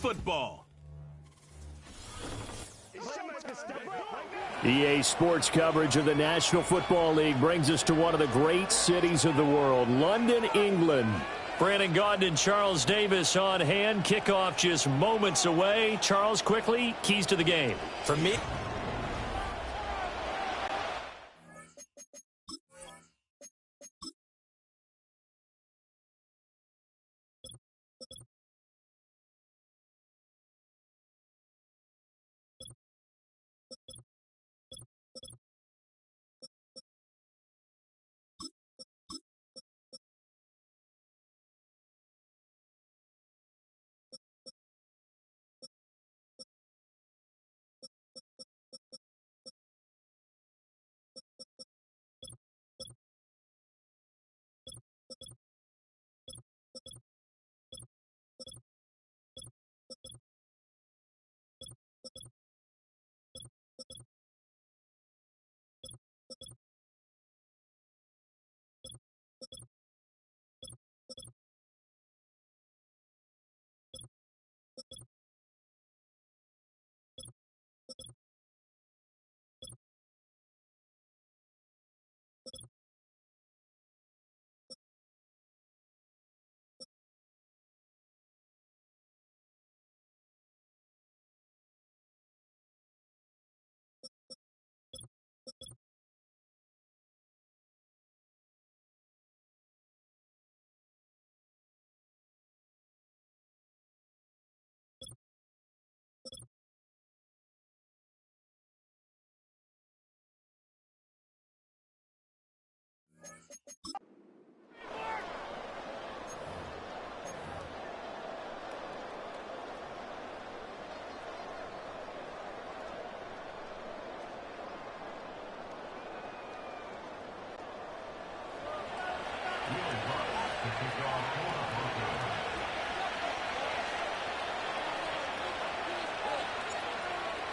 football. EA Sports coverage of the National Football League brings us to one of the great cities of the world, London, England. Brandon Gaudin and Charles Davis on hand. Kickoff just moments away. Charles, quickly, keys to the game. For me,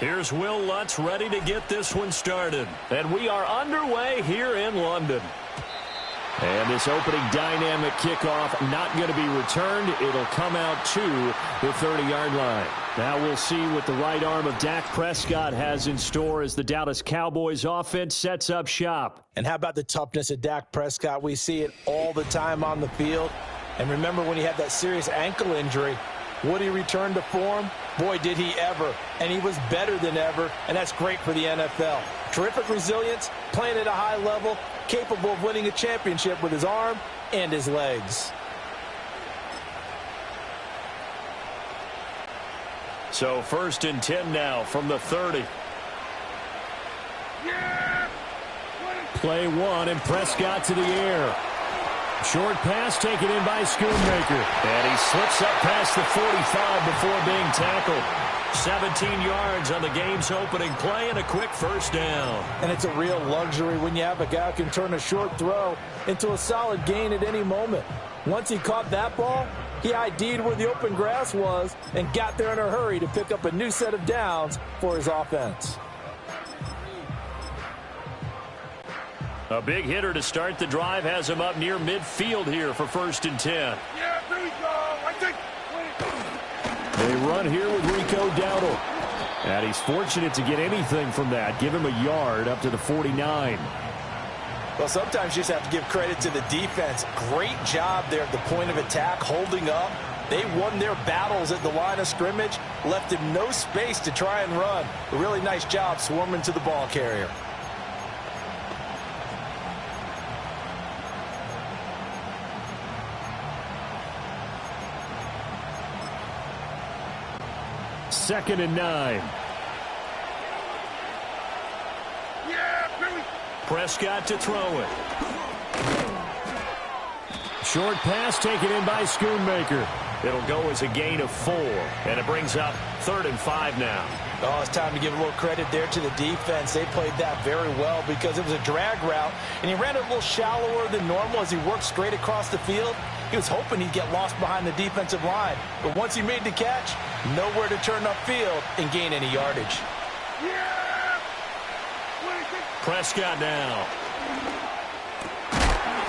Here's Will Lutz ready to get this one started. And we are underway here in London. And this opening dynamic kickoff not going to be returned. It'll come out to the 30-yard line. Now we'll see what the right arm of Dak Prescott has in store as the Dallas Cowboys offense sets up shop. and how about the toughness of Dak Prescott? We see it all the time on the field. And remember when he had that serious ankle injury, would he return to form? Boy, did he ever. And he was better than ever, and that's great for the NFL. Terrific resilience, playing at a high level, capable of winning a championship with his arm and his legs. So 1st and 10 now from the 30. Play one, and Prescott to the air. Short pass taken in by Schoonmaker. And he slips up past the 45 before being tackled. 17 yards on the game's opening play and a quick first down. And it's a real luxury when you have a guy who can turn a short throw into a solid gain at any moment. Once he caught that ball, he ID'd where the open grass was and got there in a hurry to pick up a new set of downs for his offense. A big hitter to start the drive has him up near midfield here for 1st and 10. Yeah, here we go. I think. They run here with Rico Dowdle. And he's fortunate to get anything from that. Give him a yard up to the 49. Well, sometimes you just have to give credit to the defense. Great job there at the point of attack, holding up. They won their battles at the line of scrimmage, left him no space to try and run. A really nice job swarming to the ball carrier. Second and 9. Prescott to throw it. Short pass taken in by Schoonmaker. It'll go as a gain of 4, and it brings up 3rd and 5 now. Oh, it's time to give a little credit there to the defense. They played that very well because it was a drag route, and he ran it a little shallower than normal as he worked straight across the field. He was hoping he'd get lost behind the defensive line, but once he made the catch, nowhere to turn upfield and gain any yardage. Prescott now.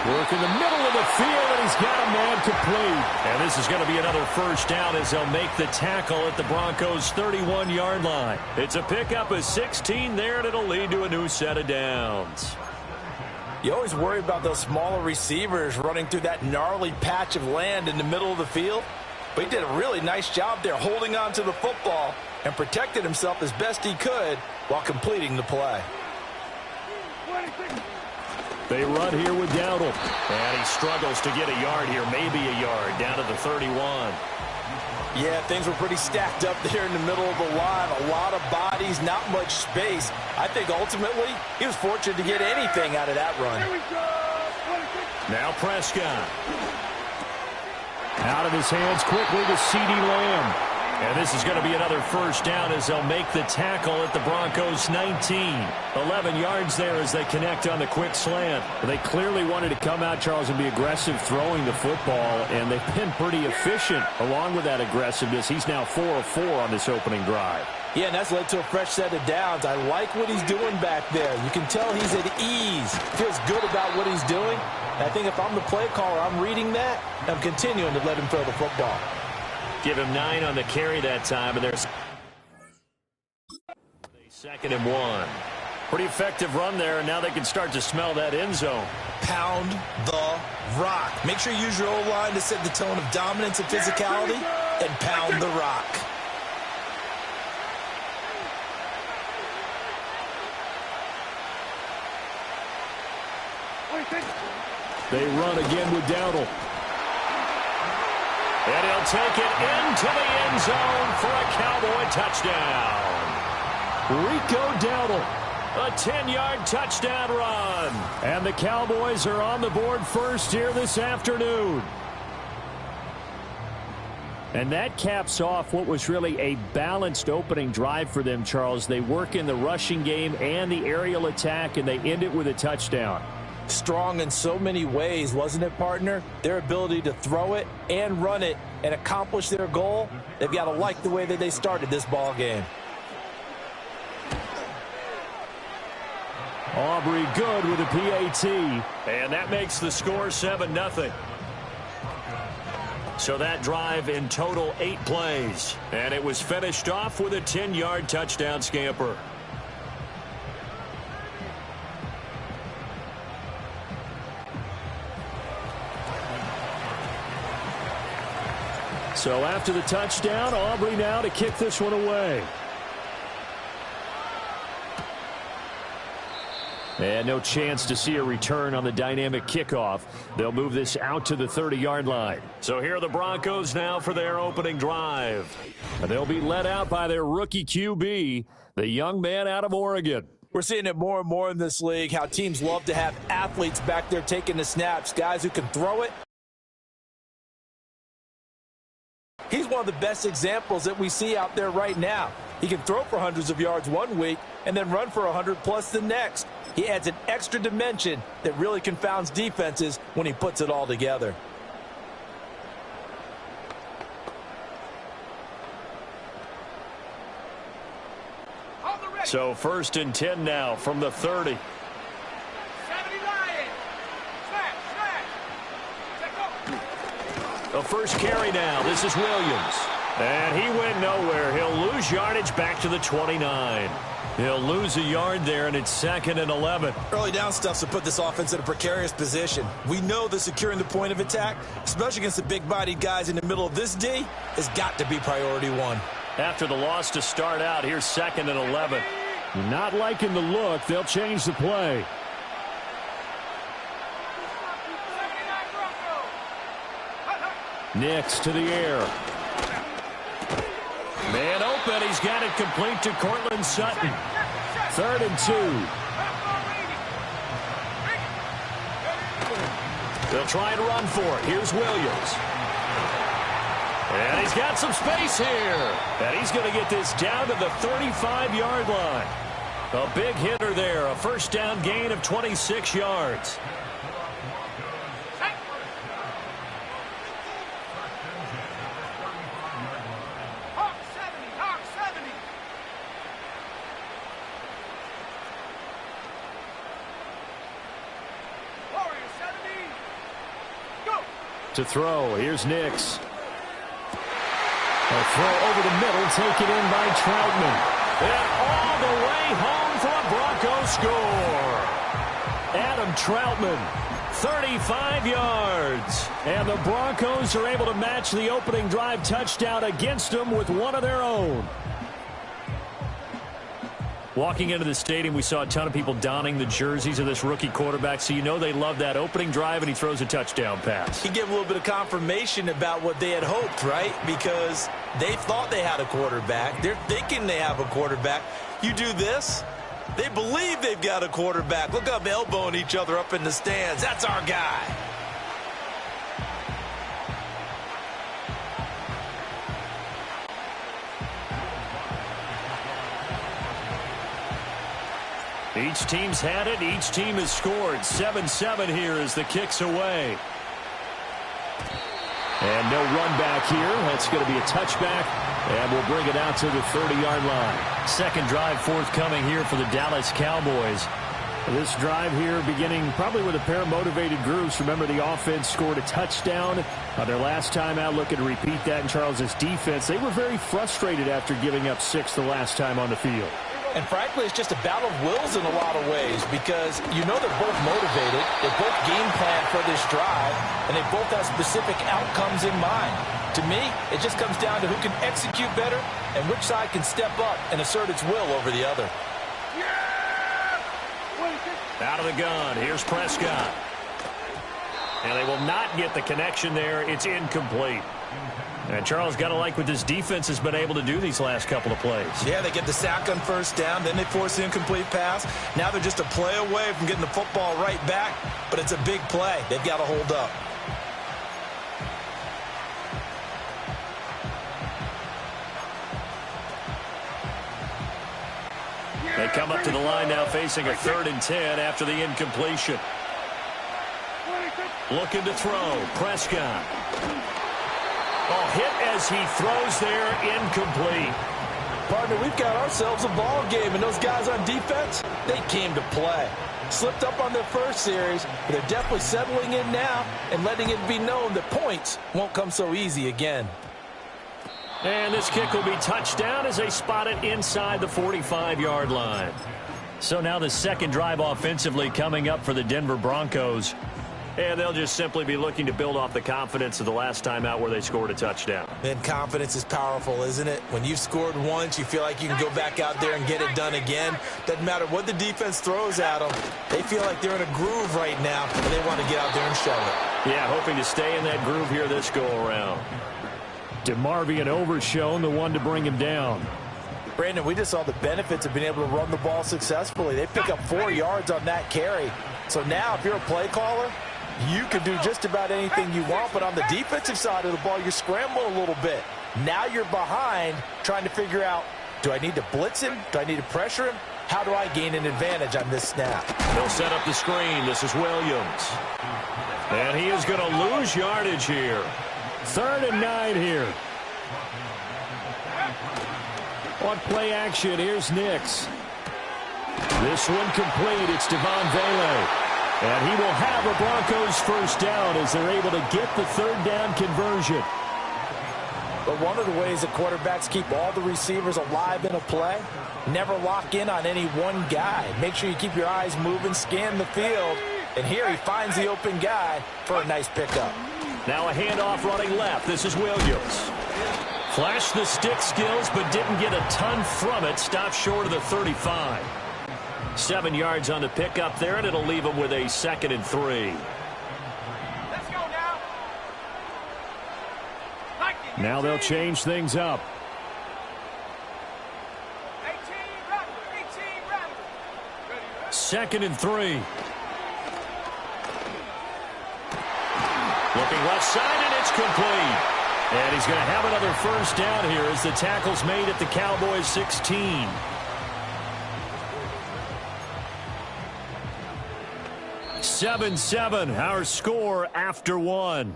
Work in the middle of the field, and he's got a man complete. And this is going to be another first down as they'll make the tackle at the Broncos' 31-yard line. It's a pickup of 16 there, and it'll lead to a new set of downs. You always worry about those smaller receivers running through that gnarly patch of land in the middle of the field. But he did a really nice job there holding on to the football and protected himself as best he could while completing the play. They run here with Dowdle. And he struggles to get a yard here, maybe a yard, down to the 31. Yeah, things were pretty stacked up there in the middle of the line. A lot of bodies, not much space. I think ultimately he was fortunate to get anything out of that run. Now Prescott. Out of his hands quickly to CeeDee Lamb. And this is going to be another first down as they'll make the tackle at the Broncos' 19. 11 yards there as they connect on the quick slant. They clearly wanted to come out, Charles, and be aggressive throwing the football, and they've been pretty efficient along with that aggressiveness. He's now 4 of 4 on this opening drive. Yeah, and that's led to a fresh set of downs. I like what he's doing back there. You can tell he's at ease. Feels good about what he's doing. And I think if I'm the play caller, I'm reading that, and I'm continuing to let him throw the football. Give him 9 on the carry that time, and there's 2nd and 1. Pretty effective run there, and now they can start to smell that end zone. Pound the rock. Make sure you use your O-line to set the tone of dominance and physicality, and pound the rock. They run again with Dowdle. And he'll take it into the end zone for a Cowboy touchdown. Rico Dowdle. A 10-yard touchdown run. And the Cowboys are on the board first here this afternoon. And that caps off what was really a balanced opening drive for them, Charles. They work in the rushing game and the aerial attack, and they end it with a touchdown. Strong in so many ways, wasn't it, partner? Their ability to throw it and run it and accomplish their goal, they've got to like the way that they started this ball game. Aubrey good with a PAT. And that makes the score 7-0. So that drive in total 8 plays. And it was finished off with a 10-yard touchdown scamper. So after the touchdown, Aubrey now to kick this one away. And no chance to see a return on the dynamic kickoff. They'll move this out to the 30-yard line. So here are the Broncos now for their opening drive. And they'll be led out by their rookie QB, the young man out of Oregon. We're seeing it more and more in this league, how teams love to have athletes back there taking the snaps, guys who can throw it. He's one of the best examples that we see out there right now. He can throw for hundreds of yards one week and then run for 100+ the next. He adds an extra dimension that really confounds defenses when he puts it all together. So 1st and 10 now from the 30. A first carry now. This is Williams. And he went nowhere. He'll lose yardage back to the 29. He'll lose a yard there, and it's 2nd and 11. Early down stuff to put this offense in a precarious position. We know that securing the point of attack, especially against the big-bodied guys in the middle of this D, has got to be priority one. After the loss to start out, here's 2nd and 11. Not liking the look. They'll change the play. Nix to the air. Man open. He's got it complete to Cortland Sutton. 3rd and 2. They'll try and run for it. Here's Williams. And he's got some space here. And he's going to get this down to the 35-yard line. A big hitter there. A first down gain of 26 yards. To throw, here's Nix. A throw over the middle, taken in by Troutman. And all the way home for a Broncos score. Adam Troutman, 35 yards. And the Broncos are able to match the opening drive touchdown against them with one of their own. Walking into the stadium, we saw a ton of people donning the jerseys of this rookie quarterback, so you know they love that opening drive, and he throws a touchdown pass. He gave a little bit of confirmation about what they had hoped, right? Because they thought they had a quarterback. They're thinking they have a quarterback. You do this, they believe they've got a quarterback. Look up, elbowing each other up in the stands. That's our guy. Each team's had it. Each team has scored. 7-7 here as the kick's away. And no run back here. That's going to be a touchback. And we'll bring it out to the 30-yard line. Second drive forthcoming here for the Dallas Cowboys. This drive here beginning probably with a pair of motivated groups. Remember, the offense scored a touchdown their last time out. Looking to repeat that in Charles' defense. They were very frustrated after giving up 6 the last time on the field. And frankly, it's just a battle of wills in a lot of ways because you know they're both motivated. They both game plan for this drive, and they both have specific outcomes in mind. To me, it just comes down to who can execute better and which side can step up and assert its will over the other. Out of the gun, here's Prescott. And they will not get the connection there. It's incomplete. And Charles, got to like what this defense has been able to do these last couple of plays. Yeah, they get the sack on first down, then they force the incomplete pass. Now they're just a play away from getting the football right back, but it's a big play. They've got to hold up. They come up to the line now facing a 3rd and 10 after the incompletion. Looking to throw, Prescott. Oh, hit as he throws there, incomplete. Partner, we've got ourselves a ball game, and those guys on defense, they came to play. Slipped up on their first series, but they're definitely settling in now and letting it be known that points won't come so easy again. And this kick will be touchdown as they spot it inside the 45-yard line. So now the second drive offensively coming up for the Denver Broncos. And they'll just simply be looking to build off the confidence of the last time out where they scored a touchdown. And confidence is powerful, isn't it? When you've scored once, you feel like you can go back out there and get it done again. Doesn't matter what the defense throws at them. They feel like they're in a groove right now, and they want to get out there and show it. Yeah, hoping to stay in that groove here this go-around. DeMarvion Overshown, the one to bring him down. Brandon, we just saw the benefits of being able to run the ball successfully. They pick up 4 yards on that carry. So now, if you're a play caller, you can do just about anything you want, but on the defensive side of the ball, you're scrambling a little bit. Now you're behind trying to figure out, do I need to blitz him? Do I need to pressure him? How do I gain an advantage on this snap? They'll set up the screen. This is Williams. And he is going to lose yardage here. 3rd and 9 here. On play action, here's Nix. This one complete. It's Devon Vele. And he will have a Broncos first down as they're able to get the 3rd down conversion. But one of the ways that quarterbacks keep all the receivers alive in a play, never lock in on any one guy. Make sure you keep your eyes moving, scan the field. And here he finds the open guy for a nice pickup. Now a handoff running left. This is Williams. Flashed the stick skills, but didn't get a ton from it. Stopped short of the 35. 7 yards on the pickup there, and it'll leave him with a 2nd and 3. Let's go now. Now they'll change things up. 2nd and 3. Looking left side, and it's complete. And he's going to have another first down here as the tackle's made at the Cowboys 16. (7-7) our score after 1.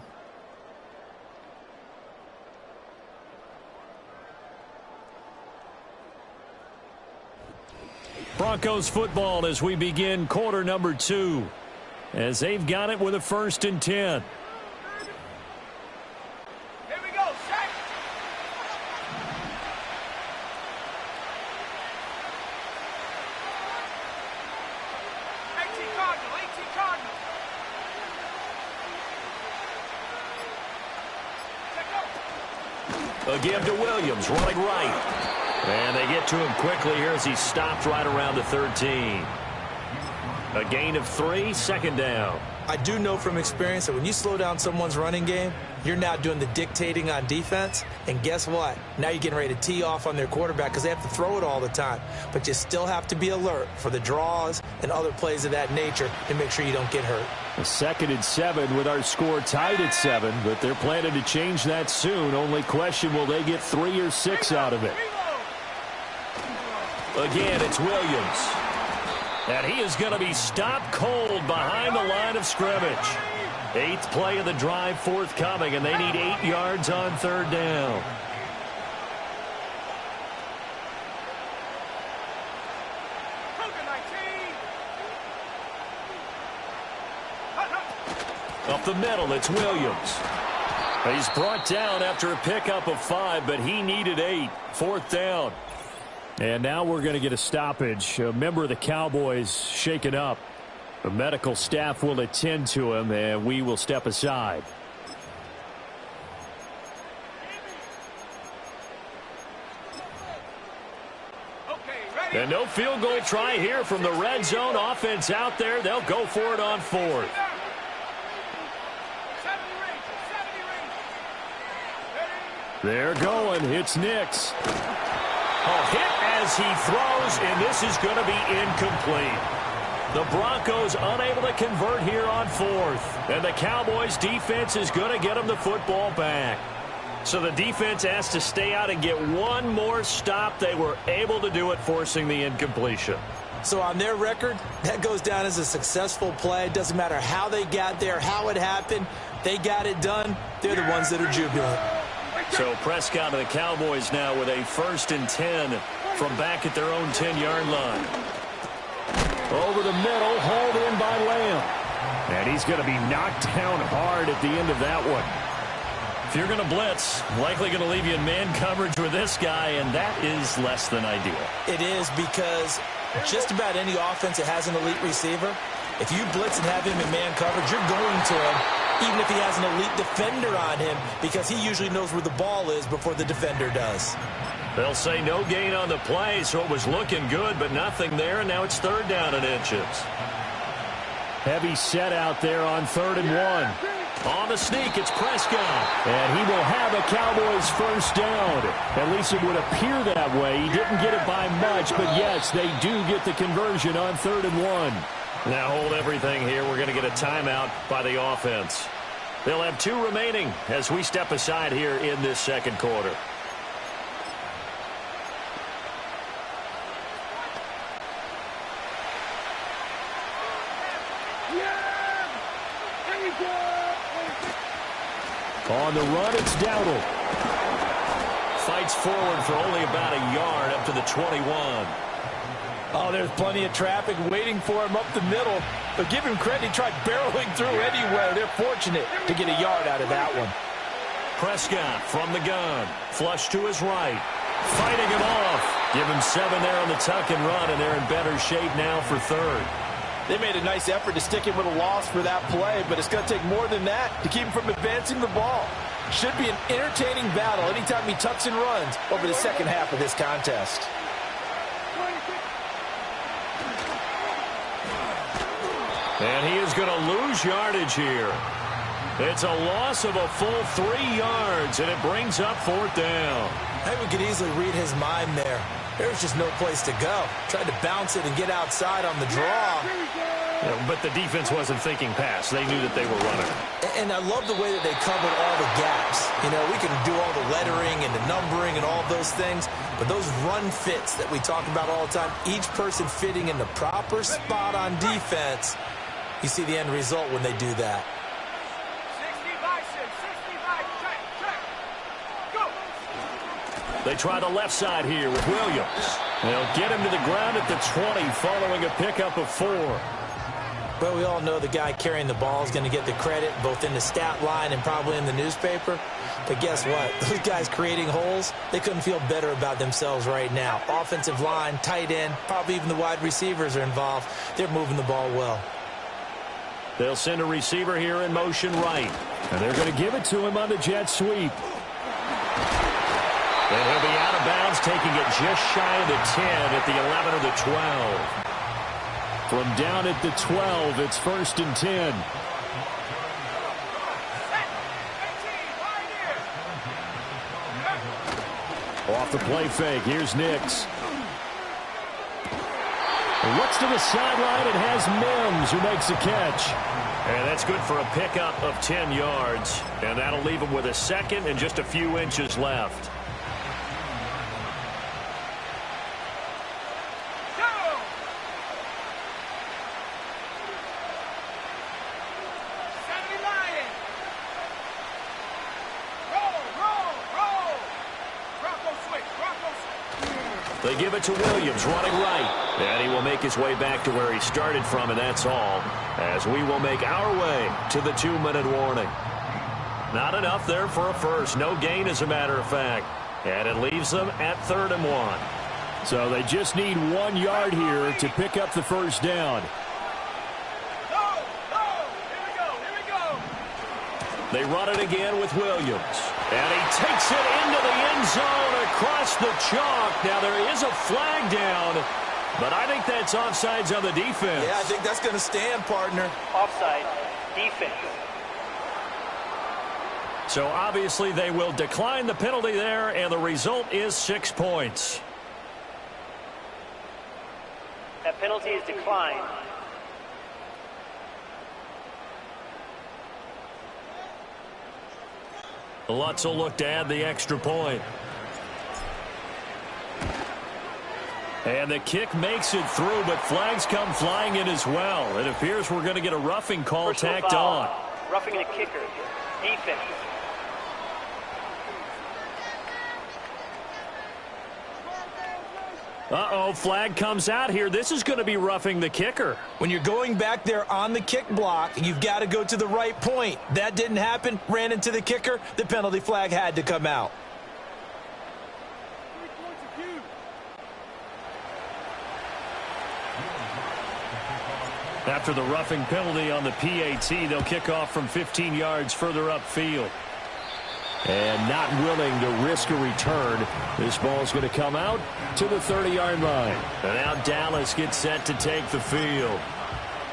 Broncos football as we begin quarter number 2. As they've got it with a 1st and 10. A give to Williams, running right. And they get to him quickly here as he stopped right around the 13. A gain of 3, second down. I do know from experience that when you slow down someone's running game, you're now doing the dictating on defense. And guess what? Now you're getting ready to tee off on their quarterback because they have to throw it all the time. But you still have to be alert for the draws and other plays of that nature to make sure you don't get hurt. A 2nd and 7 with our score tied at 7, but they're planning to change that soon. Only question, will they get 3 or 6 out of it? Again, it's Williams. And he is going to be stopped cold behind the line of scrimmage. 8th play of the drive forthcoming, and they need 8 yards on 3rd down. Up the middle, it's Williams. He's brought down after a pickup of 5, but he needed 8. 4th down. And now we're going to get a stoppage. A member of the Cowboys shaken up. The medical staff will attend to him, and we will step aside. And no field goal try here from the red zone. Offense out there. They'll go for it on 4th. They're going. It's Nix. A hit as he throws, and this is going to be incomplete. The Broncos unable to convert here on 4th. And the Cowboys defense is going to get them the football back. So the defense has to stay out and get one more stop. They were able to do it, forcing the incompletion. So on their record, that goes down as a successful play. It doesn't matter how they got there, how it happened. They got it done. They're the ones that are jubilant. So Prescott and the Cowboys now with a 1st and 10 from back at their own 10-yard line. Over the middle, hauled in by Lamb. And he's going to be knocked down hard at the end of that one. If you're going to blitz, likely going to leave you in man coverage with this guy, and that is less than ideal. It is, because just about any offense that has an elite receiver, if you blitz and have him in man coverage, you're going to him, even if he has an elite defender on him, because he usually knows where the ball is before the defender does. They'll say no gain on the play, so it was looking good, but nothing there, and now it's 3rd down and inches. Heavy set out there on 3rd and 1. On the sneak, it's Prescott. And he will have a Cowboys 1st down. At least it would appear that way. He didn't get it by much, but yes, they do get the conversion on 3rd and 1. Now hold everything here. We're going to get a timeout by the offense. They'll have 2 remaining as we step aside here in this 2nd quarter. On the run, it's Dowdle. Fights forward for only about a yard up to the 21. Oh, there's plenty of traffic waiting for him up the middle. But give him credit, he tried barreling through anywhere. They're fortunate to get a yard out of that one. Prescott from the gun. Flush to his right. Fighting him off. Give him 7 there on the tuck and run, and they're in better shape now for 3rd. They made a nice effort to stick him with a loss for that play, but it's going to take more than that to keep him from advancing the ball. Should be an entertaining battle anytime he tucks and runs over the 2nd half of this contest. And he is going to lose yardage here. It's a loss of a full 3 yards, and it brings up 4th down. I think we could easily read his mind there. There's just no place to go. Tried to bounce it and get outside on the draw. Yeah, but the defense wasn't thinking pass. They knew that they were running. And I love the way that they covered all the gaps. You know, we can do all the lettering and the numbering and all those things, but those run fits that we talk about all the time, each person fitting in the proper spot on defense, you see the end result when they do that. They try the left side here with Williams. They'll get him to the ground at the 20 following a pickup of 4. Well, we all know the guy carrying the ball is going to get the credit both in the stat line and probably in the newspaper. But guess what? Those guys creating holes, they couldn't feel better about themselves right now. Offensive line, tight end, probably even the wide receivers are involved. They're moving the ball well. They'll send a receiver here in motion right. And they're going to give it to him on the jet sweep. And he'll be out of bounds, taking it just shy of the 10 at the 11 or the 12. From down at the 12, it's 1st and 10. Off the play fake, here's Nix. Looks to the sideline, it has Mims who makes a catch. And that's good for a pickup of 10 yards. And that'll leave him with a second and just a few inches left. They give it to Williams, running right. And he will make his way back to where he started from, and that's all. As we will make our way to the 2-minute warning. Not enough there for a first. No gain, as a matter of fact. And it leaves them at 3rd and 1. So they just need 1 yard here to pick up the first down. They run it again with Williams. And he takes it into the end zone across the chalk. Now there is a flag down, but I think that's offsides on the defense. Yeah, I think that's going to stand, partner. Offside, defense. So obviously they will decline the penalty there, and the result is 6 points. That penalty is declined. Lutz will look to add the extra point. And the kick makes it through, but flags come flying in as well. It appears we're going to get a roughing call tacked on. Roughing the kicker. Defense. Uh-oh, flag comes out here. This is going to be roughing the kicker. When you're going back there on the kick block, you've got to go to the right point. That didn't happen. Ran into the kicker. The penalty flag had to come out. After the roughing penalty on the PAT, they'll kick off from 15 yards further upfield. And not willing to risk a return. This ball's going to come out to the 30-yard line. And now Dallas gets set to take the field.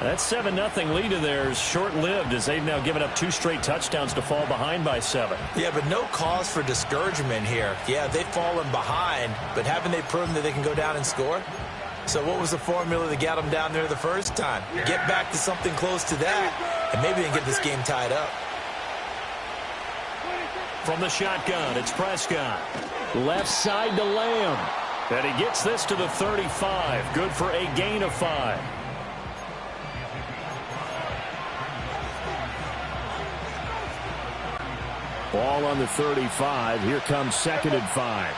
That 7-0 lead of theirs short-lived, as they've now given up 2 straight touchdowns to fall behind by 7. Yeah, but no cause for discouragement here. Yeah, they've fallen behind, but haven't they proven that they can go down and score? So what was the formula that got them down there the first time? Get back to something close to that, and maybe they can get this game tied up. From the shotgun, it's Prescott. Left side to Lamb. And he gets this to the 35. Good for a gain of 5. Ball on the 35. Here comes 2nd and 5.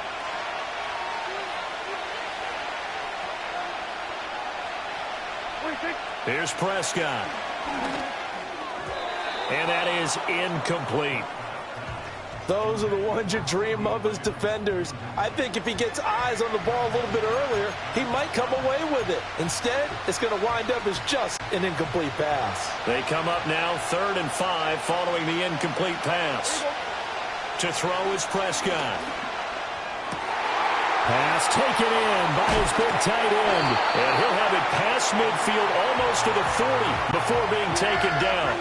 Here's Prescott. And that is incomplete. Those are the ones you dream of as defenders. I think if he gets eyes on the ball a little bit earlier, he might come away with it. Instead, it's going to wind up as just an incomplete pass. They come up now 3rd and 5 following the incomplete pass. To throw is Prescott. Pass taken in by his big tight end. And he'll have it past midfield almost to the 40 before being taken down.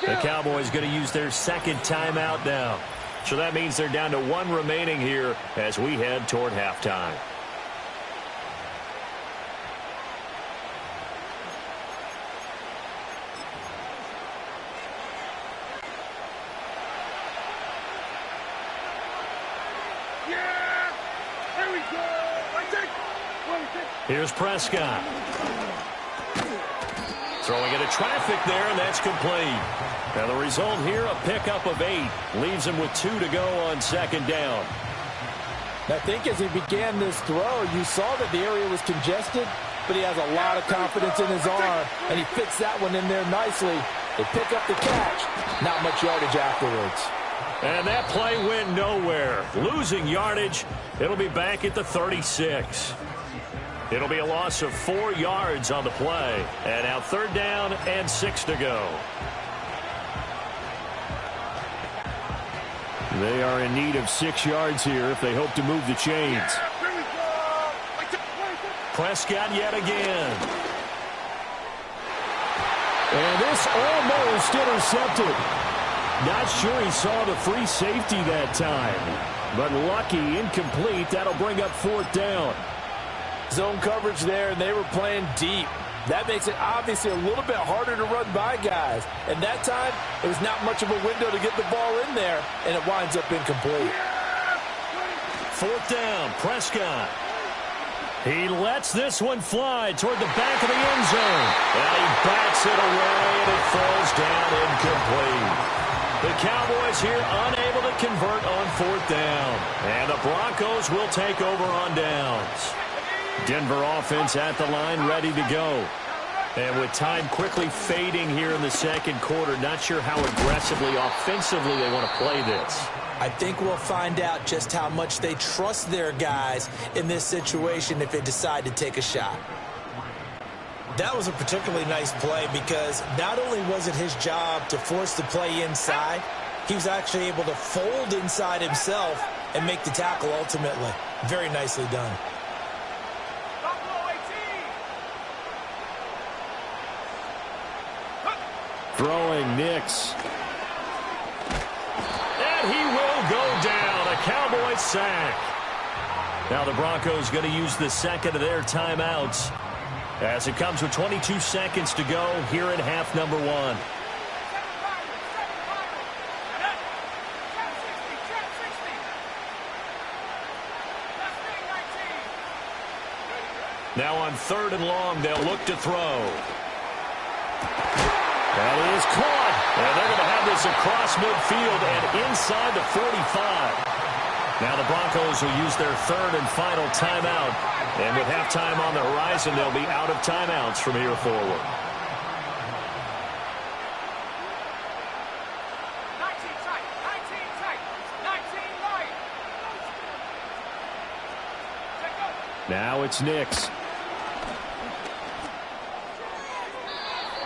The Cowboys going to use their 2nd timeout now. So that means they're down to 1 remaining here as we head toward halftime. Here's Prescott. Throwing into traffic there, and that's complete. Now the result here, a pickup of 8. Leaves him with 2 to go on 2nd down. I think as he began this throw, you saw that the area was congested, but he has a lot of confidence in his arm, and he fits that one in there nicely. They pick up the catch. Not much yardage afterwards. And that play went nowhere. Losing yardage. It'll be back at the 36. It'll be a loss of 4 yards on the play. And now 3rd down and 6 to go. They are in need of 6 yards here if they hope to move the chains. Prescott yet again. And this almost intercepted. Not sure he saw the free safety that time. But lucky, incomplete. That'll bring up 4th down. Zone coverage there, and they were playing deep. That makes it obviously a little bit harder to run by guys. And that time, it was not much of a window to get the ball in there, and it winds up incomplete. 4th down, Prescott. He lets this one fly toward the back of the end zone. And he bats it away, and it falls down incomplete. The Cowboys here unable to convert on 4th down. And the Broncos will take over on downs. Denver offense at the line, ready to go. And with time quickly fading here in the 2nd quarter, not sure how aggressively, offensively they want to play this. I think we'll find out just how much they trust their guys in this situation if they decide to take a shot. That was a particularly nice play because not only was it his job to force the play inside, he was actually able to fold inside himself and make the tackle ultimately. Very nicely done. Throwing Nix. And he will go down. A Cowboy sack. Now the Broncos going to use the 2nd of their timeouts as it comes with 22 seconds to go here in half number 1. Now on 3rd and long, they'll look to throw. That is caught. And they're going to have this across midfield and inside the 45. Now the Broncos will use their 3rd and final timeout. And with halftime on the horizon, they'll be out of timeouts from here forward. 19 tight, 19 tight, 19 light. Now it's Nix.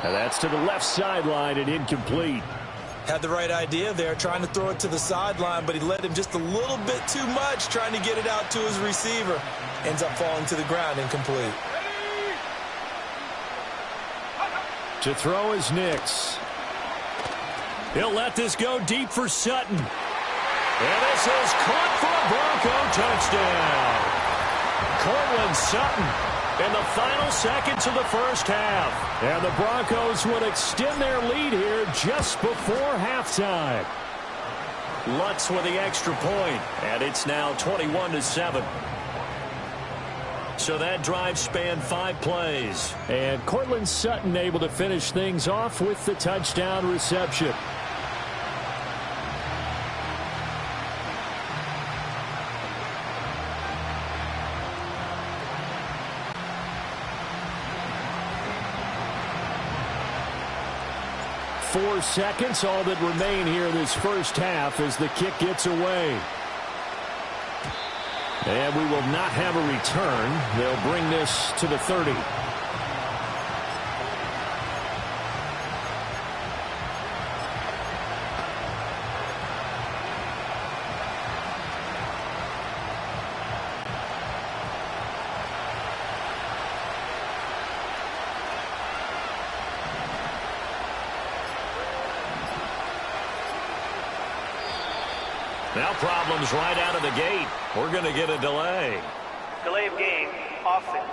And that's to the left sideline and incomplete. Had the right idea there, trying to throw it to the sideline, but he led him just a little bit too much, trying to get it out to his receiver. Ends up falling to the ground, incomplete. To throw is Nix. He'll let this go deep for Sutton. And this is caught for a Bronco touchdown. Cortland Sutton in the final seconds of the 1st half. And the Broncos would extend their lead here just before halftime. Lutz with the extra point, and it's now 21-7. So that drive spanned 5 plays. And Cortland Sutton able to finish things off with the touchdown reception. Four seconds, all that remain here in this 1st half as the kick gets away. And we will not have a return. They'll bring this to the 30. Now problems right out of the gate. We're going to get a delay. Delay of game, offense.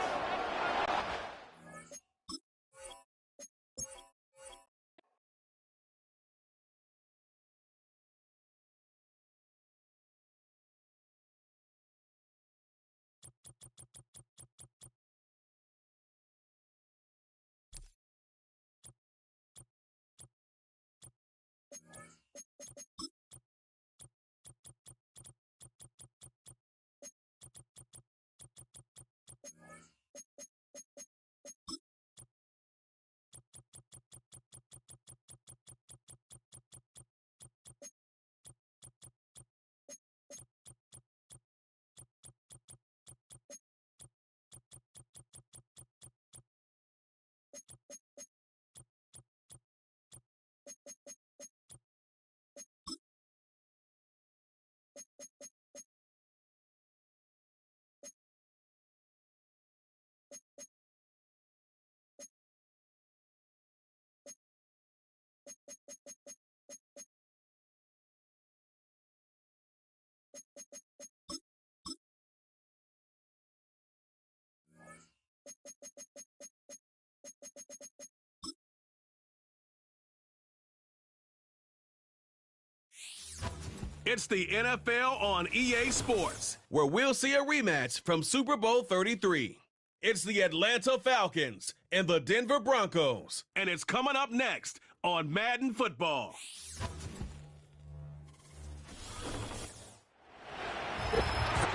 It's the NFL on EA Sports, where we'll see a rematch from Super Bowl 33. It's the Atlanta Falcons and the Denver Broncos, and it's coming up next on Madden Football.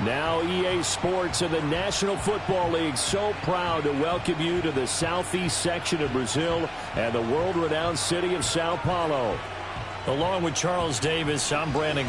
Now EA Sports and the National Football League so proud to welcome you to the southeast section of Brazil and the world-renowned city of Sao Paulo. Along with Charles Davis, I'm Brandon.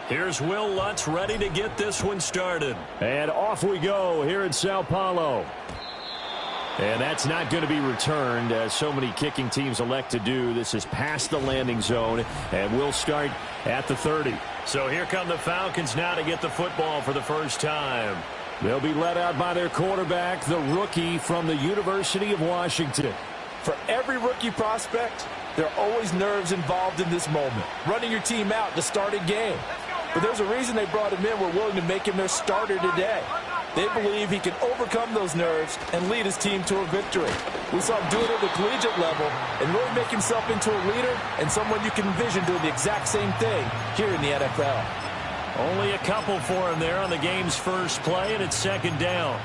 Here's Will Lutz ready to get this one started. And off we go here in Sao Paulo. And that's not going to be returned, as so many kicking teams elect to do. This is past the landing zone, and we'll start at the 30. So here come the Falcons now to get the football for the first time. They'll be led out by their quarterback, the rookie from the University of Washington. For every rookie prospect, there are always nerves involved in this moment. Running your team out to start a game. But there's a reason they brought him in. We're willing to make him their starter today. They believe he can overcome those nerves and lead his team to a victory. We saw him do it at the collegiate level and really make himself into a leader and someone you can envision doing the exact same thing here in the NFL. Only a couple for him there on the game's first play, and it's second down.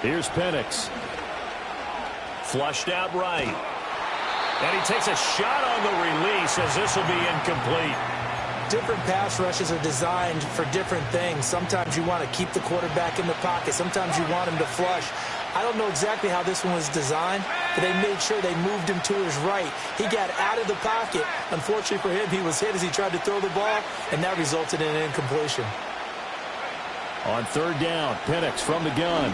Here's Penix. Flushed out right. And he takes a shot on the release as this will be incomplete. Different pass rushes are designed for different things. Sometimes you want to keep the quarterback in the pocket. Sometimes you want him to flush. I don't know exactly how this one was designed, but they made sure they moved him to his right. He got out of the pocket. Unfortunately for him, he was hit as he tried to throw the ball, and that resulted in an incompletion. On third down, Penix from the gun.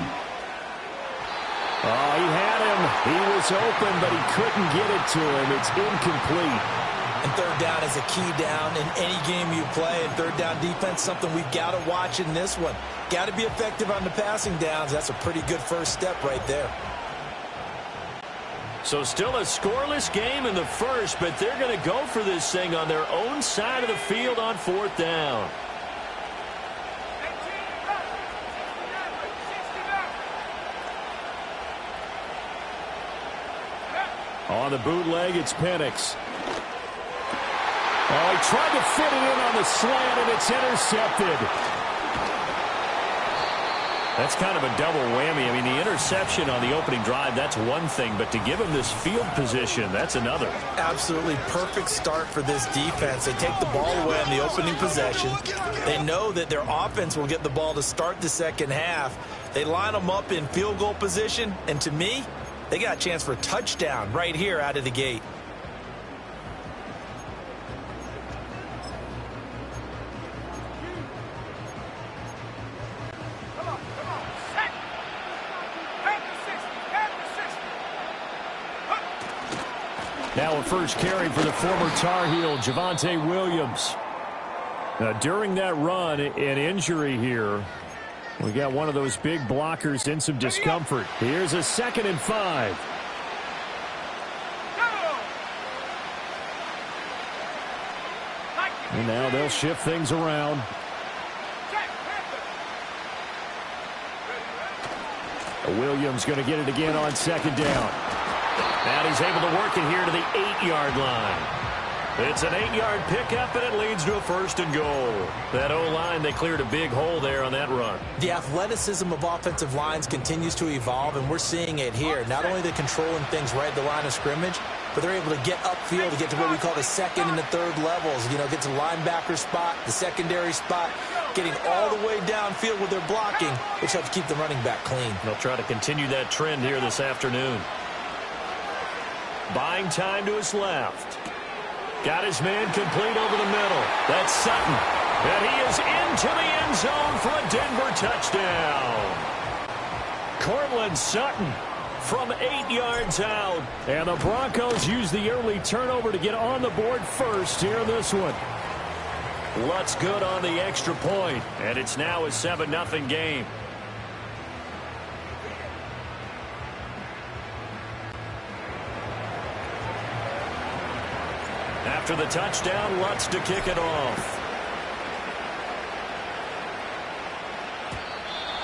Oh, he had him. He was open, but he couldn't get it to him. It's incomplete. And third down is a key down in any game you play. And third down defense, something we've got to watch in this one. Got to be effective on the passing downs. That's a pretty good first step right there. So still a scoreless game in the first, but they're going to go for this thing on their own side of the field on fourth down. On the bootleg, it's Penix. Oh, he tried to fit it in on the slant, and it's intercepted. That's kind of a double whammy. I mean, the interception on the opening drive, that's one thing, but to give him this field position, that's another. Absolutely perfect start for this defense. They take the ball away on the opening possession. They know that their offense will get the ball to start the second half. They line them up in field goal position, and to me, they got a chance for a touchdown right here out of the gate. Now a first carry for the former Tar Heel, Javonte Williams. Now, during that run, an injury here. We got one of those big blockers in some discomfort. Here's a 2nd and 5. And now they'll shift things around. Williams going to get it again on 2nd down. And he's able to work it here to the 8-yard line. It's an 8-yard pickup, and it leads to a 1st and goal. That O-line, they cleared a big hole there on that run. The athleticism of offensive lines continues to evolve, and we're seeing it here. Not only are they controlling things right at the line of scrimmage, but they're able to get upfield to get to what we call the 2nd and the 3rd levels. You know, get to the linebacker spot, the secondary spot, getting all the way downfield with their blocking, which helps keep the running back clean. They'll try to continue that trend here this afternoon. Buying time to his left. Got his man complete over the middle. That's Sutton. And he is into the end zone for a Denver touchdown. Cortland Sutton from 8 yards out. And the Broncos use the early turnover to get on the board first here in this one. Lutz good on the extra point. And it's now a 7-0 game. After the touchdown, Lutz to kick it off.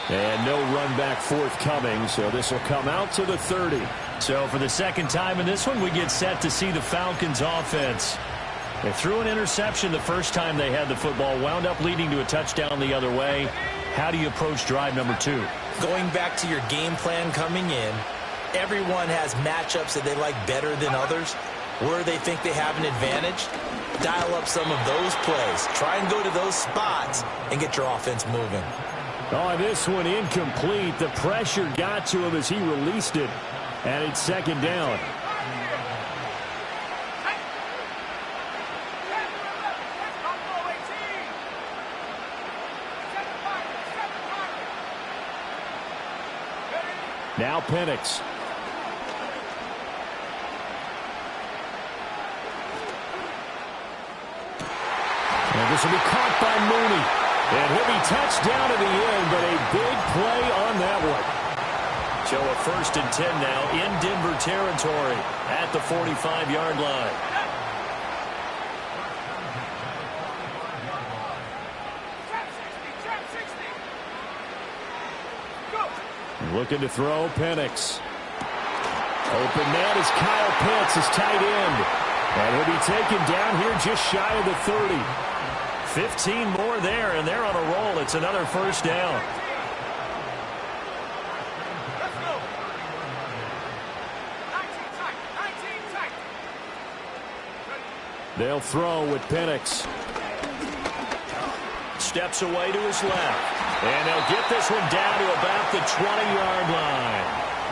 And no run back forthcoming, so this will come out to the 30. So for the second time in this one, we get set to see the Falcons offense. They threw an interception the first time they had the football, wound up leading to a touchdown the other way. How do you approach drive number 2? Going back to your game plan coming in, Everyone has matchups that they like better than others. Where they think they have an advantage, dial up some of those plays. Try and go to those spots and get your offense moving. Oh, this one incomplete. The pressure got to him as he released it, and it's second down. Now Penix. And this will be caught by Mooney. And he'll be touched down to the end, but a big play on that one. So a 1st and 10 now in Denver territory at the 45-yard line. Looking to throw, Penix. Open man is Kyle Pitts, his tight end. And he'll be taken down here just shy of the 30. 15 more there, and they're on a roll. It's another 1st down. They'll throw with Penix. Steps away to his left. And they'll get this one down to about the 20-yard line.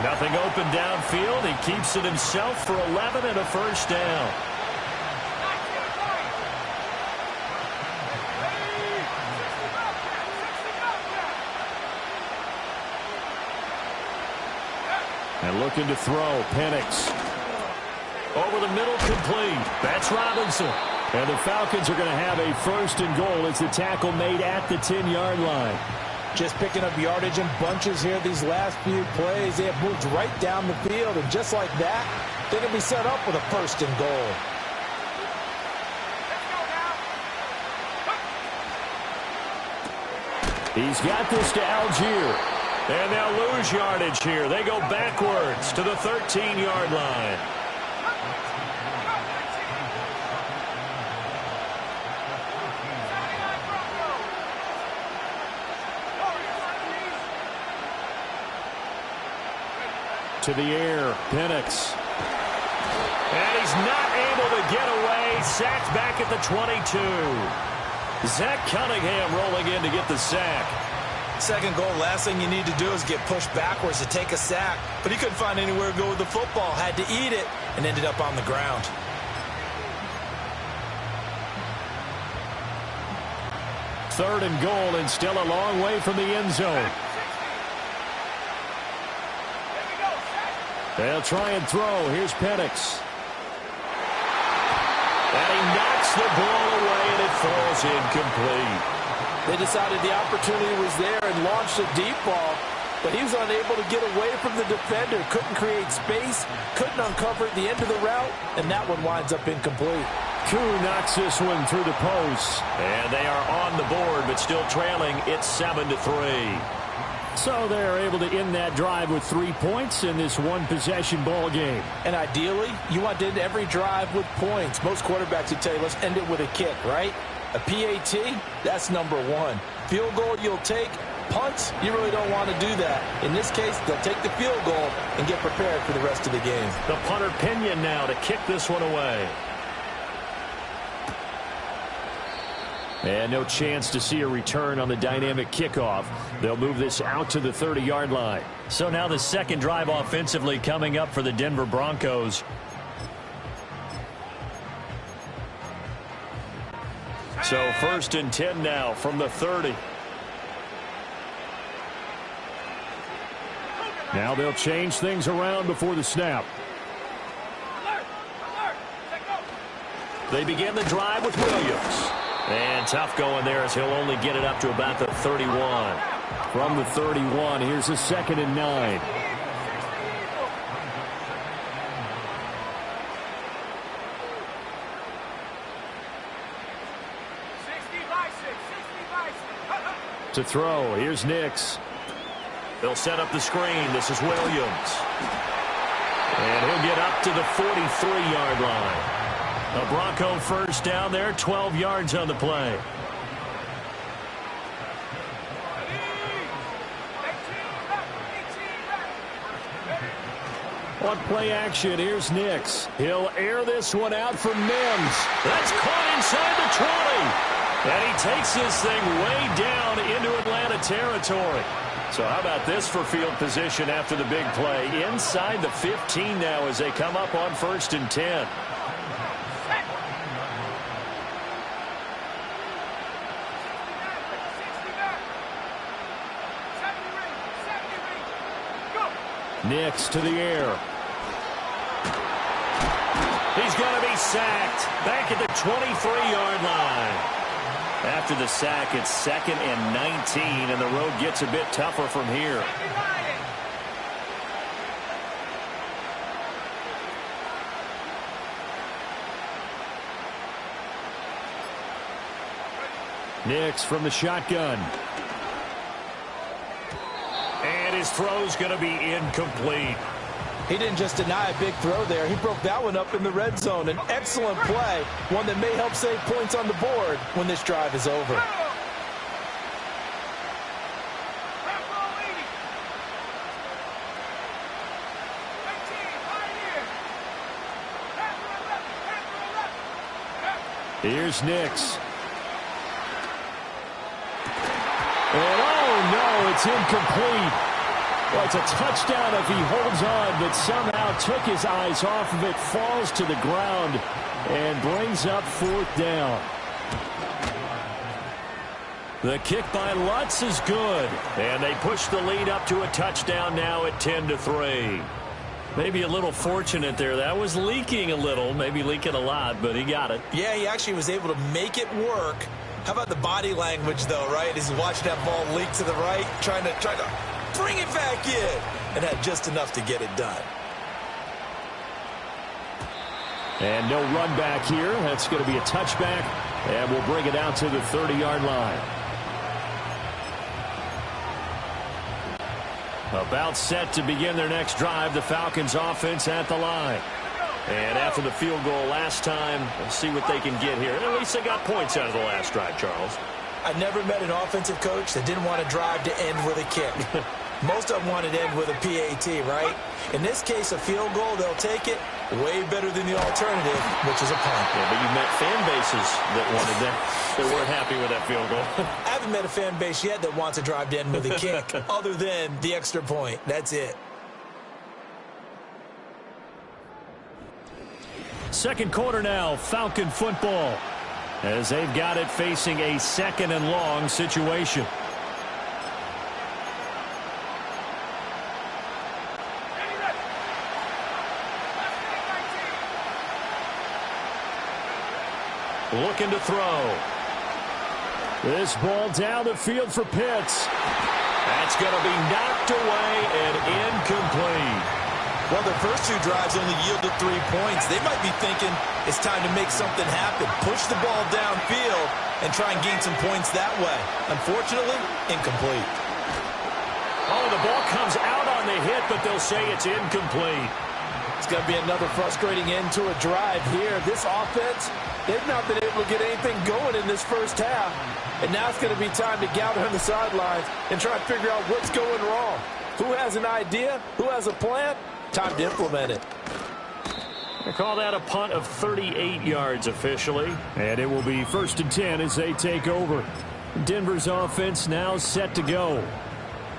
Nothing open downfield. He keeps it himself for 11 and a 1st down. And looking to throw, Penix. Over the middle, complete. That's Robinson. And the Falcons are going to have a 1st and goal as the tackle made at the 10-yard line. Just picking up yardage in bunches here these last few plays. They have moved right down the field, and just like that, they're going to be set up with a 1st and goal. He's got this to Algier. And they'll lose yardage here. They go backwards to the 13-yard line. To the air, Penix. And he's not able to get away. Sacked back at the 22. Zach Cunningham rolling in to get the sack. 2nd goal, last thing you need to do is get pushed backwards to take a sack. But he couldn't find anywhere to go with the football. Had to eat it and ended up on the ground. Third and goal and still a long way from the end zone. They'll try and throw. Here's Penix. And he knocks the ball away, and it falls incomplete. They decided the opportunity was there and launched a deep ball, but he was unable to get away from the defender. Couldn't create space, couldn't uncover at the end of the route, and that one winds up incomplete. Koo knocks this one through the post. And they are on the board, but still trailing. It's 7-3. So they're able to end that drive with 3 points in this one-possession ball game. And ideally, you want to end every drive with points. Most quarterbacks would tell you, let's end it with a kick, right? A PAT, that's number 1. Field goal you'll take. Punts, you really don't want to do that. In this case, they'll take the field goal and get prepared for the rest of the game. The punter Pinion now to kick this one away. And no chance to see a return on the dynamic kickoff. They'll move this out to the 30-yard line. So now the second drive offensively coming up for the Denver Broncos. So 1st and 10 now from the 30. Now they'll change things around before the snap. They begin the drive with Williams. And tough going there as he'll only get it up to about the 31. From the 31, here's a 2nd and 9. To throw, here's Nix. They'll set up the screen. This is Williams. And he'll get up to the 43-yard line. A Bronco 1st down there, 12 yards on the play. On play action, here's Nix. He'll air this one out for Mims. That's caught inside the 20. And he takes this thing way down into Atlanta territory. So how about this for field position after the big play? Inside the 15 now as they come up on 1st and 10. Nix to the air. He's going to be sacked back at the 23-yard line. After the sack, it's 2nd and 19, and the road gets a bit tougher from here. Nix from the shotgun. And his throw's going to be incomplete. He didn't just deny a big throw there. He broke that one up in the red zone. An excellent play, one that may help save points on the board when this drive is over. Here's Nix. And oh no, it's incomplete. Well, it's a touchdown if he holds on, but somehow took his eyes off of it, falls to the ground, and brings up 4th down. The kick by Lutz is good, and they push the lead up to a touchdown now at 10-3. Maybe a little fortunate there. That was leaking a little, maybe leaking a lot, but he got it. Yeah, he actually was able to make it work. How about the body language, though, right? As he watched that ball leak to the right, trying to bring it back in, and had just enough to get it done. And no run back here. That's going to be a touchback, and we'll bring it out to the 30-yard line. About set to begin their next drive, the Falcons offense at the line. And after the field goal last time, we'll see what they can get here. At least they got points out of the last drive, Charles. I never met an offensive coach that didn't want to drive to end with a kick. Most of them wanted to end with a PAT, right? In this case, a field goal, they'll take it. Way better than the alternative, which is a punt. Yeah, but you met fan bases that wanted that. They weren't happy with that field goal. I haven't met a fan base yet that wants to drive to end with a kick, other than the extra point. That's it. Second quarter now, Falcon football, as they've got it facing a 2nd and long situation. Looking to throw. This ball down the field for Pitts. That's going to be knocked away and incomplete. Well, the first 2 drives only yielded 3 points. They might be thinking it's time to make something happen. Push the ball downfield and try and gain some points that way. Unfortunately, incomplete. Oh, the ball comes out on the hit, but they'll say it's incomplete. It's going to be another frustrating end to a drive here. This offense, they've not been able to get anything going in this first half. And now it's going to be time to gather on the sidelines and try to figure out what's going wrong. Who has an idea? Who has a plan? Time to implement it. They call that a punt of 38 yards officially. And it will be 1st and 10 as they take over. Denver's offense now set to go.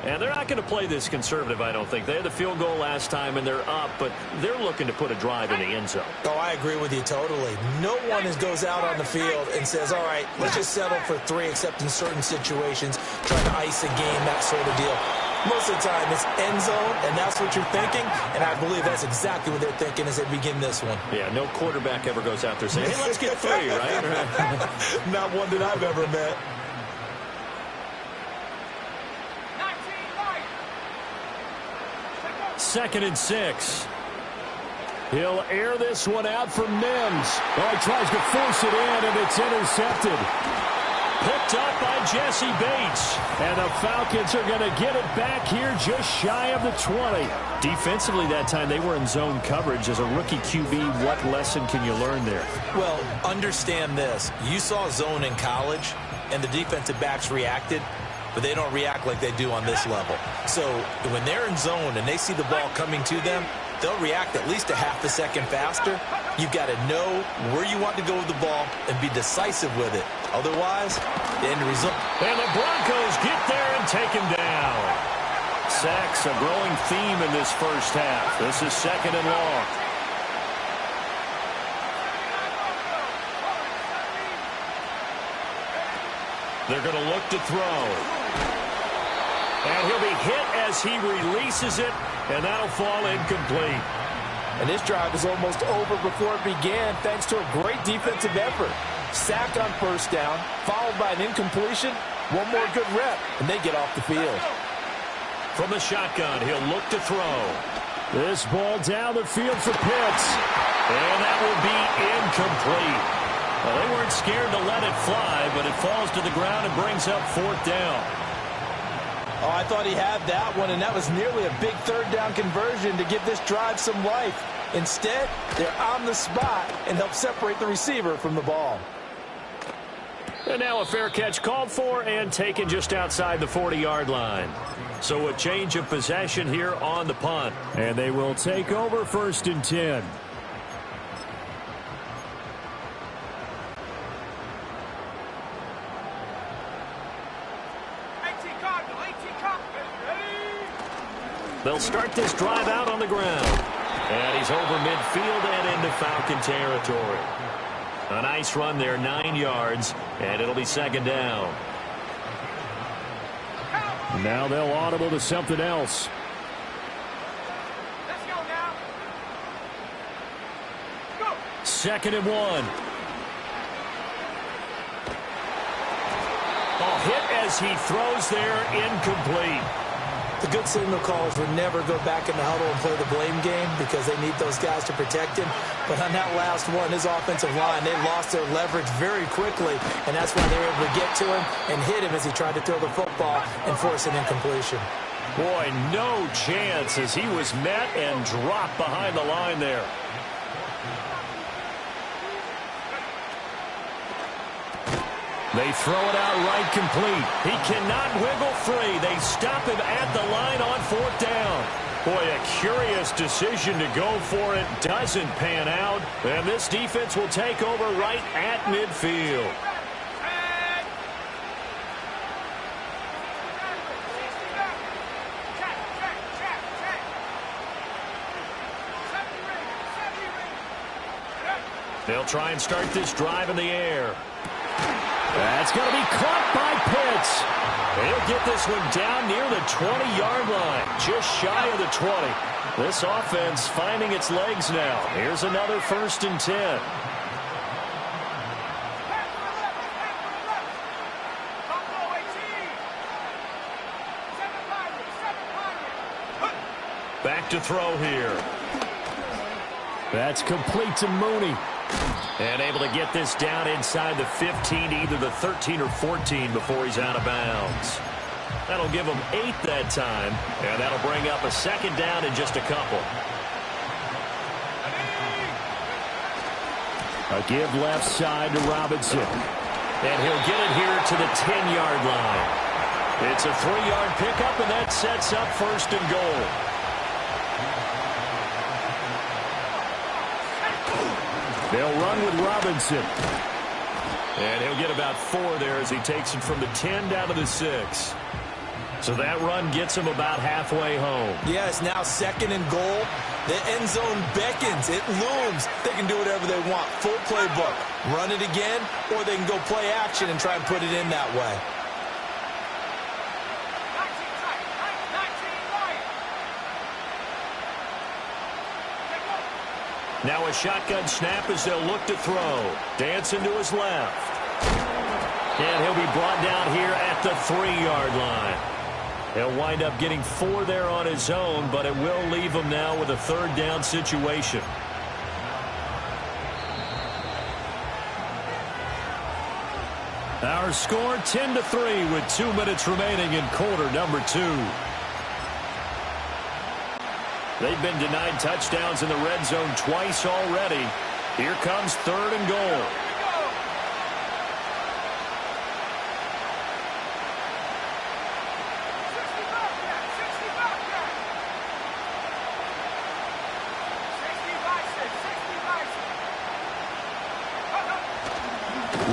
And they're not going to play this conservative, I don't think. They had the field goal last time, and they're up, but they're looking to put a drive in the end zone. Oh, I agree with you totally. No one goes out on the field and says, all right, let's just settle for 3, except in certain situations, trying to ice a game, that sort of deal. Most of the time, it's end zone, and that's what you're thinking, and I believe that's exactly what they're thinking as they begin this one. Yeah, no quarterback ever goes out there saying, hey, let's get 3, right? Not one that I've ever met. Second and 6. He'll air this one out for Mims. Oh, he tries to force it in, and it's intercepted. Picked up by Jesse Bates. And the Falcons are going to get it back here just shy of the 20. Defensively that time, they were in zone coverage. As a rookie QB, what lesson can you learn there? Well, understand this. You saw zone in college, and the defensive backs reacted, but they don't react like they do on this level. So when they're in zone and they see the ball coming to them, they'll react at least a half a second faster. You've got to know where you want to go with the ball and be decisive with it. Otherwise, the end result. And the Broncos get there and take him down. Sacks a growing theme in this first half. This is 2nd and long. They're going to look to throw. And he'll be hit as he releases it, and that'll fall incomplete. And this drive is almost over before it began thanks to a great defensive effort. Sack on first down, followed by an incompletion. One more good rep, and they get off the field. From the shotgun, he'll look to throw. This ball down the field for Pitts. And that will be incomplete. Well, they weren't scared to let it fly, but it falls to the ground and brings up 4th down. Oh, I thought he had that one, and that was nearly a big 3rd down conversion to give this drive some life. Instead, they're on the spot and help separate the receiver from the ball. And now a fair catch called for and taken just outside the 40-yard line. So a change of possession here on the punt. And they will take over 1st and 10. 18 Cardinal, 18 Cardinal, ready? They'll start this drive out on the ground. And he's over midfield and into Falcon territory. A nice run there, 9 yards, and it'll be 2nd down. Now they'll audible to something else. Let's go now. Go. 2nd and 1. Ball hit as he throws there, incomplete. The good signal callers would never go back in the huddle and play the blame game because they need those guys to protect him. But on that last one, his offensive line, they lost their leverage very quickly, and that's why they were able to get to him and hit him as he tried to throw the football and force an incompletion. Boy, no chance as he was met and dropped behind the line there. They throw it out right complete. He cannot wiggle free. They stop him at the line on 4th down. Boy, a curious decision to go for it. Doesn't pan out. And this defense will take over right at midfield. They'll try and start this drive in the air. That's going to be caught by Pitts. He'll get this one down near the 20-yard line, just shy of the 20. This offense finding its legs now. Here's another 1st and 10. Back to throw here. That's complete to Mooney. And able to get this down inside the 15, either the 13 or 14 before he's out of bounds. That'll give him 8 that time, and that'll bring up a 2nd down in just a couple. A give left side to Robinson. And he'll get it here to the 10-yard line. It's a 3-yard pickup, and that sets up 1st and goal. They'll run with Robinson. And he'll get about 4 there as he takes it from the 10 down to the 6. So that run gets him about halfway home. Yes, now 2nd and goal. The end zone beckons. It looms. They can do whatever they want. Full playbook. Run it again, or they can go play action and try and put it in that way. Now a shotgun snap as they'll look to throw. Dancing to his left. And he'll be brought down here at the 3-yard line. He'll wind up getting 4 there on his own, but it will leave him now with a 3rd down situation. Our score 10-3 with 2 minutes remaining in quarter number 2. They've been denied touchdowns in the red zone twice already. Here comes 3rd and goal.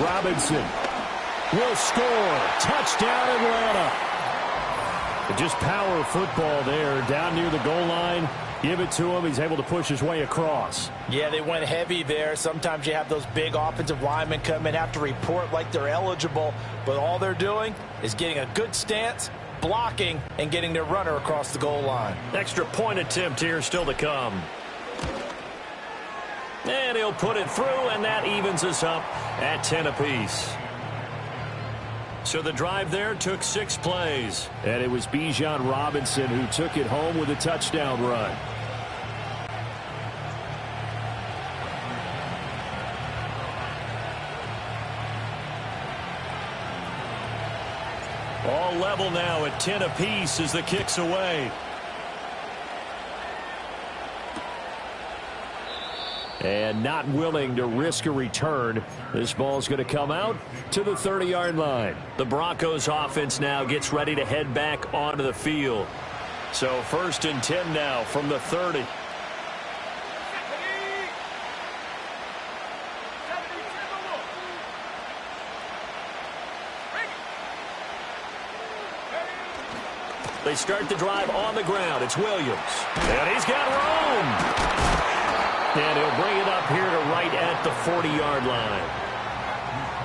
Robinson will score. Touchdown, Atlanta. Just power football there. Down near the goal line. Give it to him. He's able to push his way across. Yeah, they went heavy there. Sometimes you have those big offensive linemen come in, have to report like they're eligible, but all they're doing is getting a good stance, blocking, and getting their runner across the goal line. Extra point attempt here still to come. And he'll put it through, and that evens us up at 10 apiece. So the drive there took 6 plays. And it was Bijan Robinson who took it home with a touchdown run. All level now at 10 apiece as the kick's away. And not willing to risk a return. This ball's going to come out to the 30-yard line. The Broncos offense now gets ready to head back onto the field. So 1st and 10 now from the 30. They start the drive on the ground. It's Williams. And he's got room. And he'll bring it up here to right at the 40-yard line.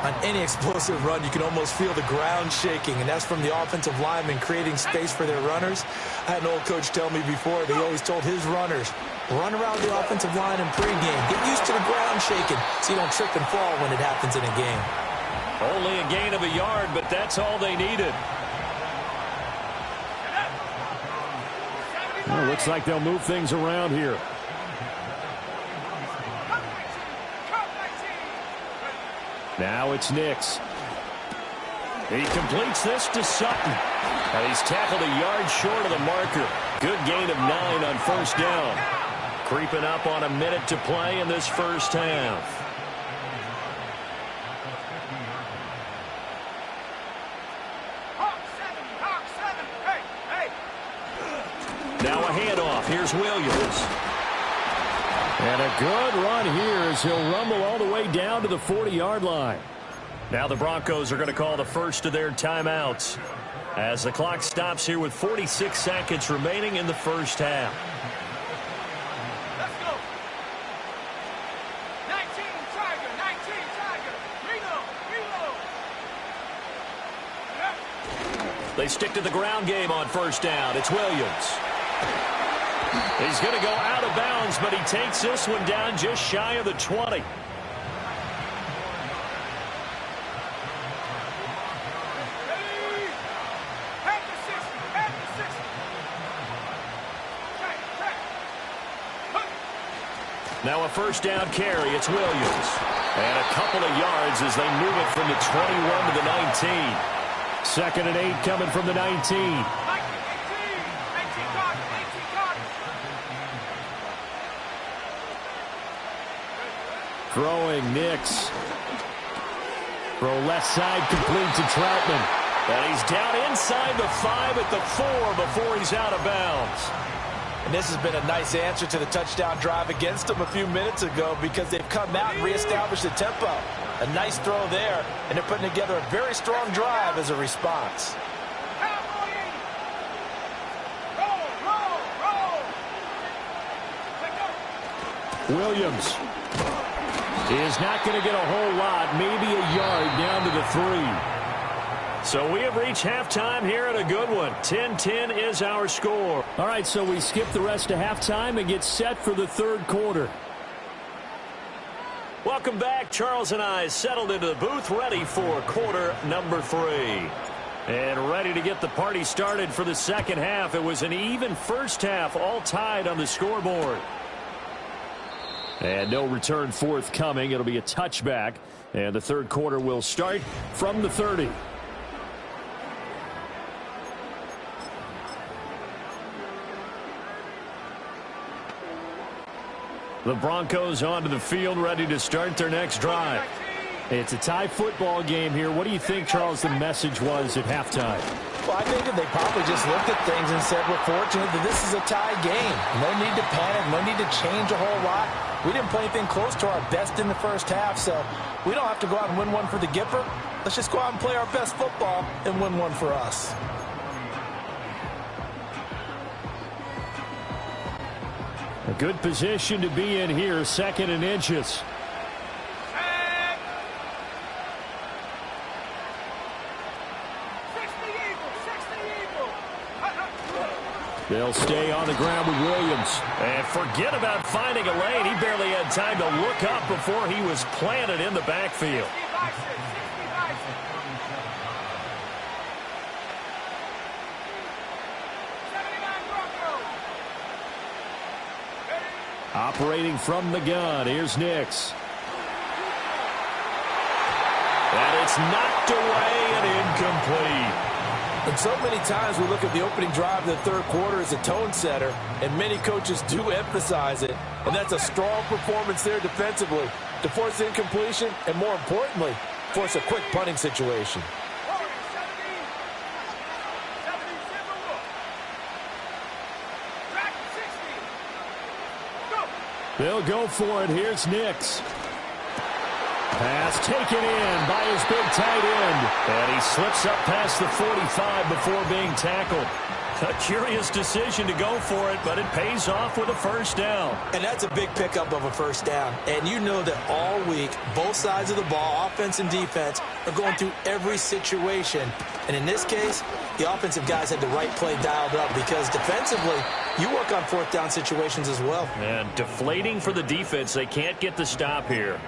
On any explosive run, you can almost feel the ground shaking, and that's from the offensive linemen creating space for their runners. I had an old coach tell me before, they always told his runners, run around the offensive line in pregame. Get used to the ground shaking so you don't trip and fall when it happens in a game. Only a gain of a yard, but that's all they needed. Well, looks like they'll move things around here. Now it's Nix. He completes this to Sutton. And he's tackled a yard short of the marker. Good gain of 9 on 1st down. Creeping up on a minute to play in this first half. Now a handoff. Here's Williams. And a good run here as he'll rumble all the way down to the 40-yard line. Now the Broncos are going to call the first of their timeouts as the clock stops here with 46 seconds remaining in the first half. Let's go. 19 Tiger, 19 Tiger. Reload. They stick to the ground game on 1st down. It's Williams. He's going to go out of bounds, but he takes this one down just shy of the 20. Now a 1st down carry. It's Williams. And a couple of yards as they move it from the 21 to the 19. 2nd and 8 coming from the 19. Throwing Nix. Throw left side complete to Troutman. And he's down inside the 5 at the 4 before he's out of bounds. And this has been a nice answer to the touchdown drive against them a few minutes ago because they've come out and reestablished the tempo. A nice throw there, and they're putting together a very strong drive as a response. Williams is not going to get a whole lot, maybe a yard down to the 3. So we have reached halftime here at a good one. 10-10 is our score. All right, so we skip the rest of halftime and get set for the 3rd quarter. Welcome back. Charles and I settled into the booth, ready for quarter number 3. And ready to get the party started for the 2nd half. It was an even first half, all tied on the scoreboard. And no return forthcoming. It'll be a touchback. And the 3rd quarter will start from the 30. The Broncos onto the field, ready to start their next drive. It's a tie football game here. What do you think, Charles, the message was at halftime? Well, I think that they probably just looked at things and said, we're fortunate that this is a tie game. No need to panic, no need to change a whole lot. We didn't play anything close to our best in the first half, so we don't have to go out and win one for the Gipper. Let's just go out and play our best football and win one for us. A good position to be in here, 2nd and inches. They'll stay on the ground with Williams. And forget about finding a lane. He barely had time to look up before he was planted in the backfield. Operating from the gun, here's Nix. And it's knocked away and incomplete. And so many times we look at the opening drive of the third quarter as a tone setter, and many coaches do emphasize it. And that's a strong performance there defensively to force incompletion and, more importantly, force a quick punting situation. They'll go for it. Here's Nix. Pass taken in by his big tight end. And he slips up past the 45 before being tackled. A curious decision to go for it, but it pays off with a first down. And that's a big pickup of a first down. And you know that all week, both sides of the ball, offense and defense, are going through every situation. And in this case, the offensive guys had the right play dialed up because defensively, you work on fourth down situations as well. And deflating for the defense. They can't get the stop here.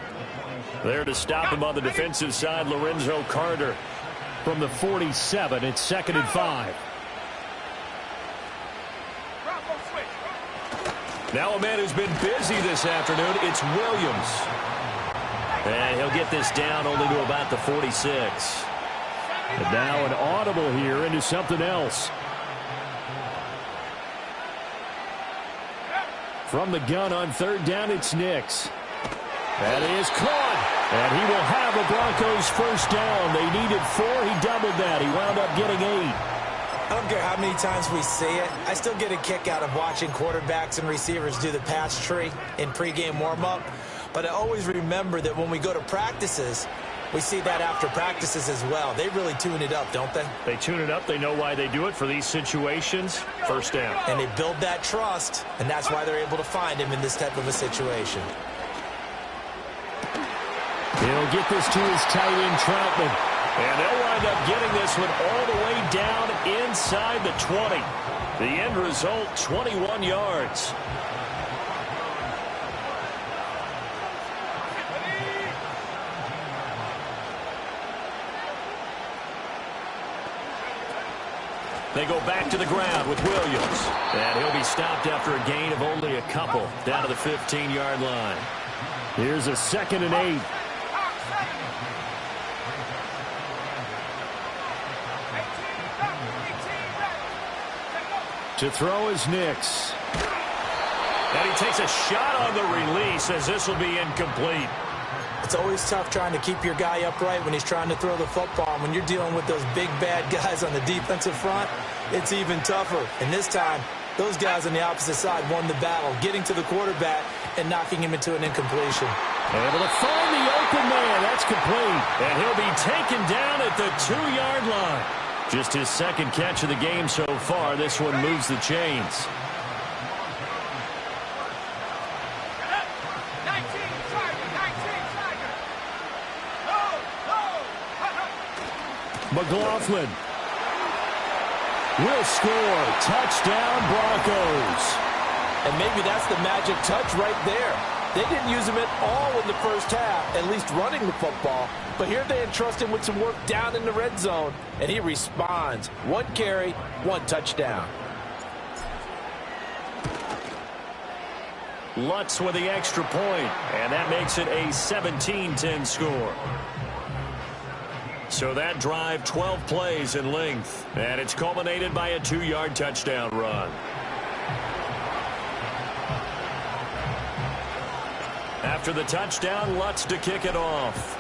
There to stop him on the defensive side, Lorenzo Carter. From the 47, it's 2nd and 5. Now a man who's been busy this afternoon, it's Williams. And he'll get this down only to about the 46. And now an audible here into something else. From the gun on 3rd down, it's Nix. That is caught. And he will have a Broncos first down. They needed 4. He doubled that. He wound up getting 8. I don't care how many times we see it. I still get a kick out of watching quarterbacks and receivers do the pass tree in pregame warm-up. But I always remember that when we go to practices, we see that after practices as well. They really tune it up, don't they? They tune it up. They know why they do it for these situations. First down. And they build that trust, and that's why they're able to find him in this type of a situation. He'll get this to his tight end, Troutman. And they'll wind up getting this one all the way down inside the 20. The end result, 21 yards. They go back to the ground with Williams. And he'll be stopped after a gain of only a couple down to the 15-yard line. Here's a 2nd and 8. To throw is Nix. And he takes a shot on the release as this will be incomplete. It's always tough trying to keep your guy upright when he's trying to throw the football. When you're dealing with those big, bad guys on the defensive front, it's even tougher. And this time, those guys on the opposite side won the battle, getting to the quarterback and knocking him into an incompletion. Able to find the open man. That's complete. And he'll be taken down at the 2-yard line. Just his 2nd catch of the game so far. This one moves the chains. McLaughlin will score. Touchdown, Broncos. And maybe that's the magic touch right there. They didn't use him at all in the first half, at least running the football. But here they entrust him with some work down in the red zone, and he responds. 1 carry, 1 touchdown. Lutz with the extra point, and that makes it a 17-10 score. So that drive, 12 plays in length, and it's culminated by a 2-yard touchdown run. After the touchdown, Lutz to kick it off.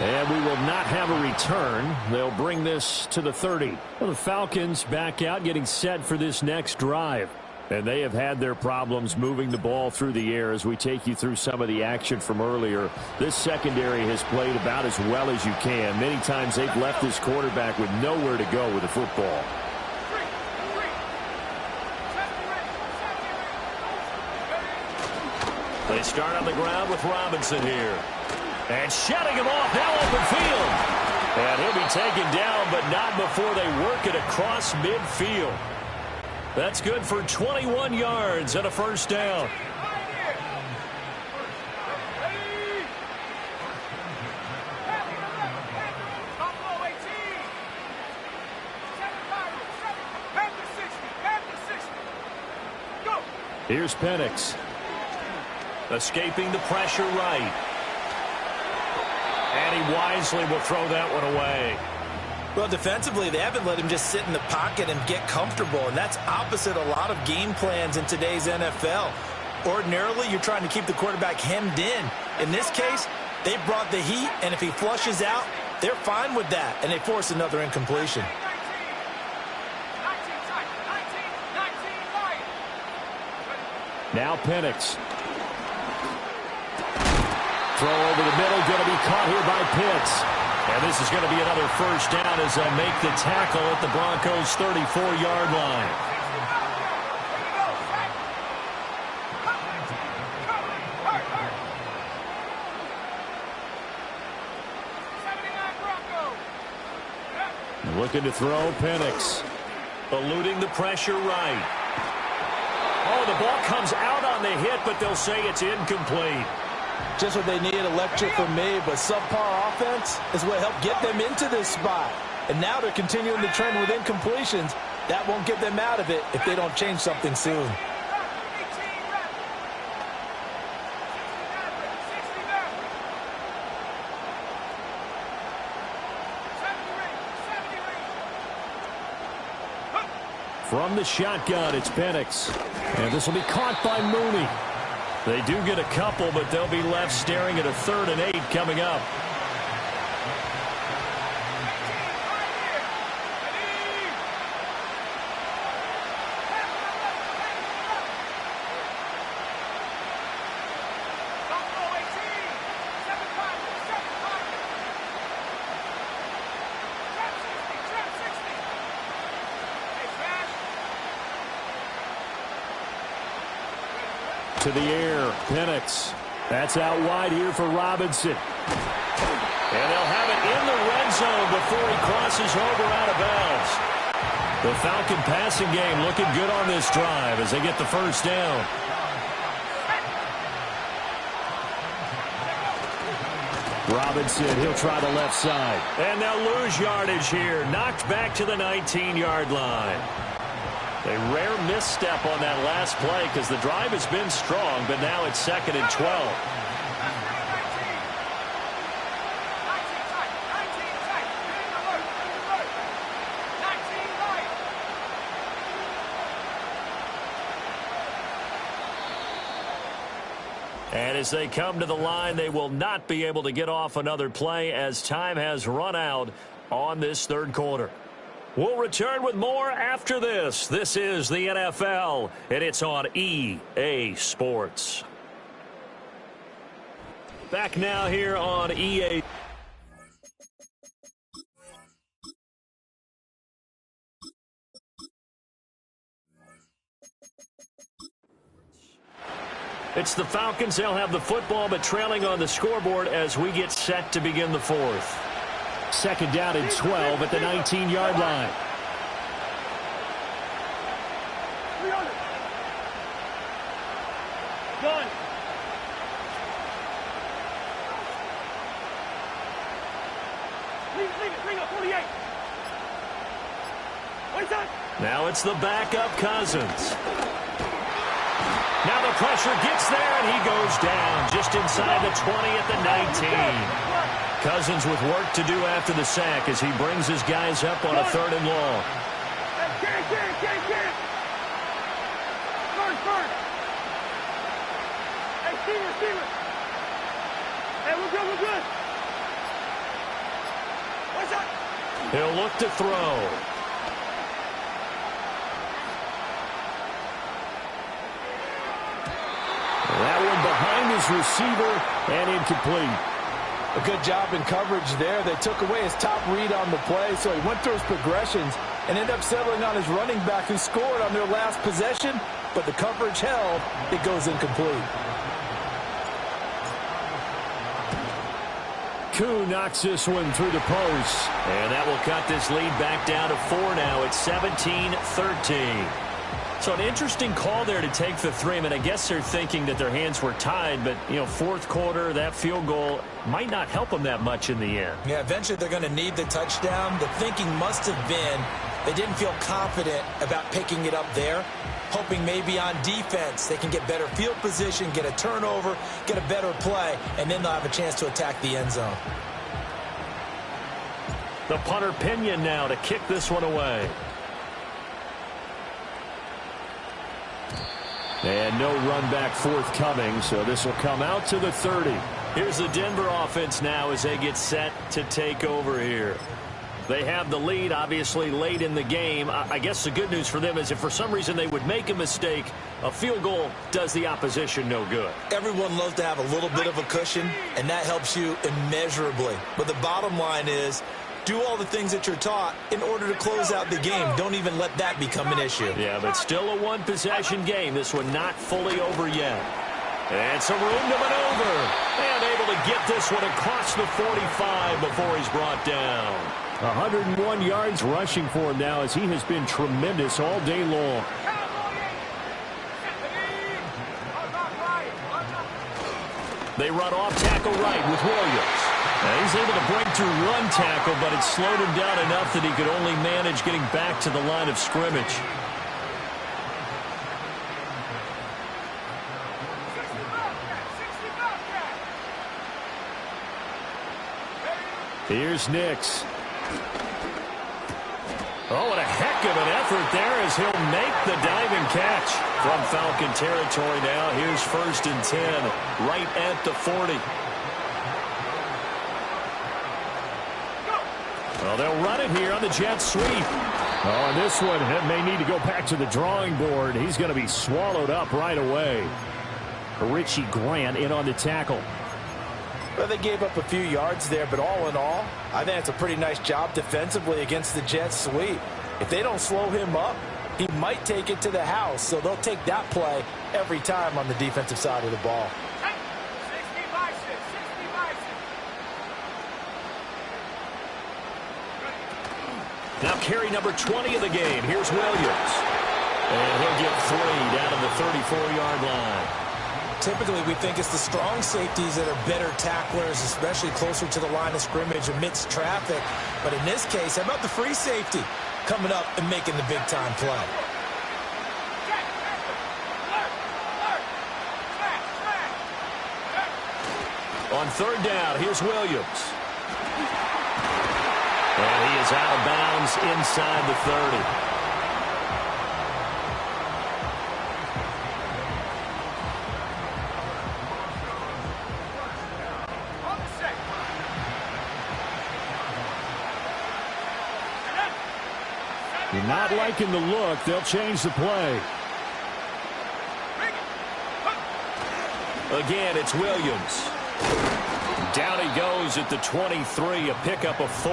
And we will not have a return. They'll bring this to the 30. Well, the Falcons back out getting set for this next drive. And they have had their problems moving the ball through the air as we take you through some of the action from earlier. This secondary has played about as well as you can. Many times they've left this quarterback with nowhere to go with the football. They start on the ground with Robinson here. And shutting him off, now open field. And he'll be taken down, but not before they work it across midfield. That's good for 21 yards and a first down. Here's Penix. Escaping the pressure right. And he wisely will throw that one away. Well, defensively, they haven't let him just sit in the pocket and get comfortable, and that's opposite a lot of game plans in today's NFL. Ordinarily, you're trying to keep the quarterback hemmed in. In this case, they brought the heat, and if he flushes out, they're fine with that, and they force another incompletion. Now Penix. Throw over the middle, going to be caught here by Pitts. And this is going to be another first down as they make the tackle at the Broncos' 34-yard line. Looking to throw, Penix. Eluding the pressure right. Oh, the ball comes out on the hit, but they'll say it's incomplete. Just what they need, a lecture from me, but subpar offense is what helped get them into this spot. And now they're continuing the trend with incompletions. That won't get them out of it if they don't change something soon. From the shotgun, it's Penix. And this will be caught by Mooney. They do get a couple, but they'll be left staring at a 3rd and 8 coming up. To the air, Penix. That's out wide here for Robinson. And they'll have it in the red zone before he crosses over out of bounds. The Falcon passing game looking good on this drive as they get the first down. Robinson, he'll try the left side. And they'll lose yardage here. Knocked back to the 19-yard line. A rare misstep on that last play because the drive has been strong, but now it's 2nd and 12. And as they come to the line, they will not be able to get off another play as time has run out on this 3rd quarter. We'll return with more after this. This is the NFL, and it's on EA Sports. Back now here on EA. It's the Falcons. They'll have the football, but trailing on the scoreboard as we get set to begin the 4th. 2nd down and 12 at the 19-yard line. Done. Leave it, bring up 48. Now it's the backup Cousins. Now the pressure gets there, and he goes down just inside the 20 at the 19. Cousins with work to do after the sack as he brings his guys up on a 3rd and long. First. Hey, Steven. Hey, we're good. He'll look to throw. That one behind his receiver and incomplete. A good job in coverage there. They took away his top read on the play, so he went through his progressions and ended up settling on his running back who scored on their last possession, but the coverage held. It goes incomplete. Koo knocks this one through the post. And that will cut this lead back down to 4 now. It's 17-13. So an interesting call there to take the 3. I mean, I guess they're thinking that their hands were tied, but, you know, fourth quarter, that field goal might not help them that much in the end. Yeah, eventually they're going to need the touchdown. The thinking must have been they didn't feel confident about picking it up there, hoping maybe on defense they can get better field position, get a turnover, get a better play, and then they'll have a chance to attack the end zone. The punter Pinion now to kick this one away. And no run back forthcoming, so this will come out to the 30. Here's the Denver offense now as they get set to take over here. They have the lead, obviously, late in the game. I guess the good news for them is if for some reason they would make a mistake, a field goal does the opposition no good. Everyone loves to have a little bit of a cushion, and that helps you immeasurably. But the bottom line is, do all the things that you're taught in order to close out the game. Don't even let that become an issue. Yeah, but still a one-possession game. This one not fully over yet. And some room to maneuver. And able to get this one across the 45 before he's brought down. 101 yards rushing for him now as he has been tremendous all day long. They run off tackle right with Williams. He's able to break through run tackle, but it slowed him down enough that he could only manage getting back to the line of scrimmage. Here's Nix. Oh, what a heck of an effort there as he'll make the diving catch. From Falcon territory now, here's 1st and 10, right at the 40. Well, they'll run it here on the jet sweep. Oh, and this one may need to go back to the drawing board. He's going to be swallowed up right away. Richie Grant in on the tackle. Well, they gave up a few yards there, but all in all, I think it's a pretty nice job defensively against the jet sweep. If they don't slow him up, he might take it to the house, so they'll take that play every time on the defensive side of the ball. Now carry number 20 of the game. Here's Williams. And he'll get 3 down to the 34-yard line. Typically, we think it's the strong safeties that are better tacklers, especially closer to the line of scrimmage amidst traffic. But in this case, how about the free safety coming up and making the big-time play? On 3rd down, here's Williams. And he is out of bounds inside the 30. You're not liking the look. They'll change the play. Again, it's Williams. Down he goes at the 23, a pickup of 4.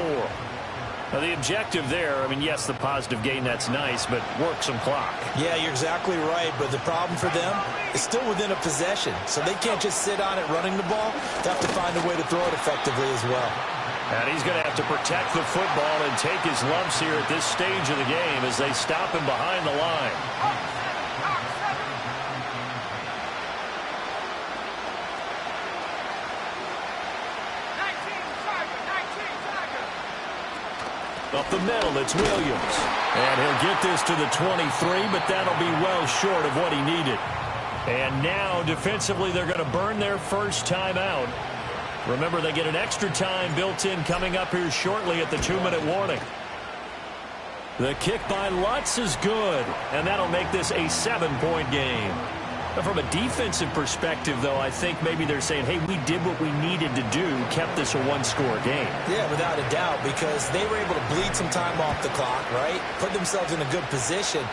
Now, the objective there, I mean, yes, the positive gain, that's nice, but work some clock. Yeah, you're exactly right, but the problem for them is still within a possession, so they can't just sit on it running the ball. They have to find a way to throw it effectively as well. And he's going to have to protect the football and take his lumps here at this stage of the game as they stop him behind the line. Up the middle, it's Williams. And he'll get this to the 23, but that'll be well short of what he needed. And now, defensively, they're going to burn their first time out. Remember, they get an extra time built in coming up here shortly at the 2-minute warning. The kick by Lutz is good, and that'll make this a 7-point game. From a defensive perspective, though, I think maybe they're saying, hey, we did what we needed to do, kept this a one-score game. Yeah, without a doubt, because they were able to bleed some time off the clock, right? Put themselves in a good position,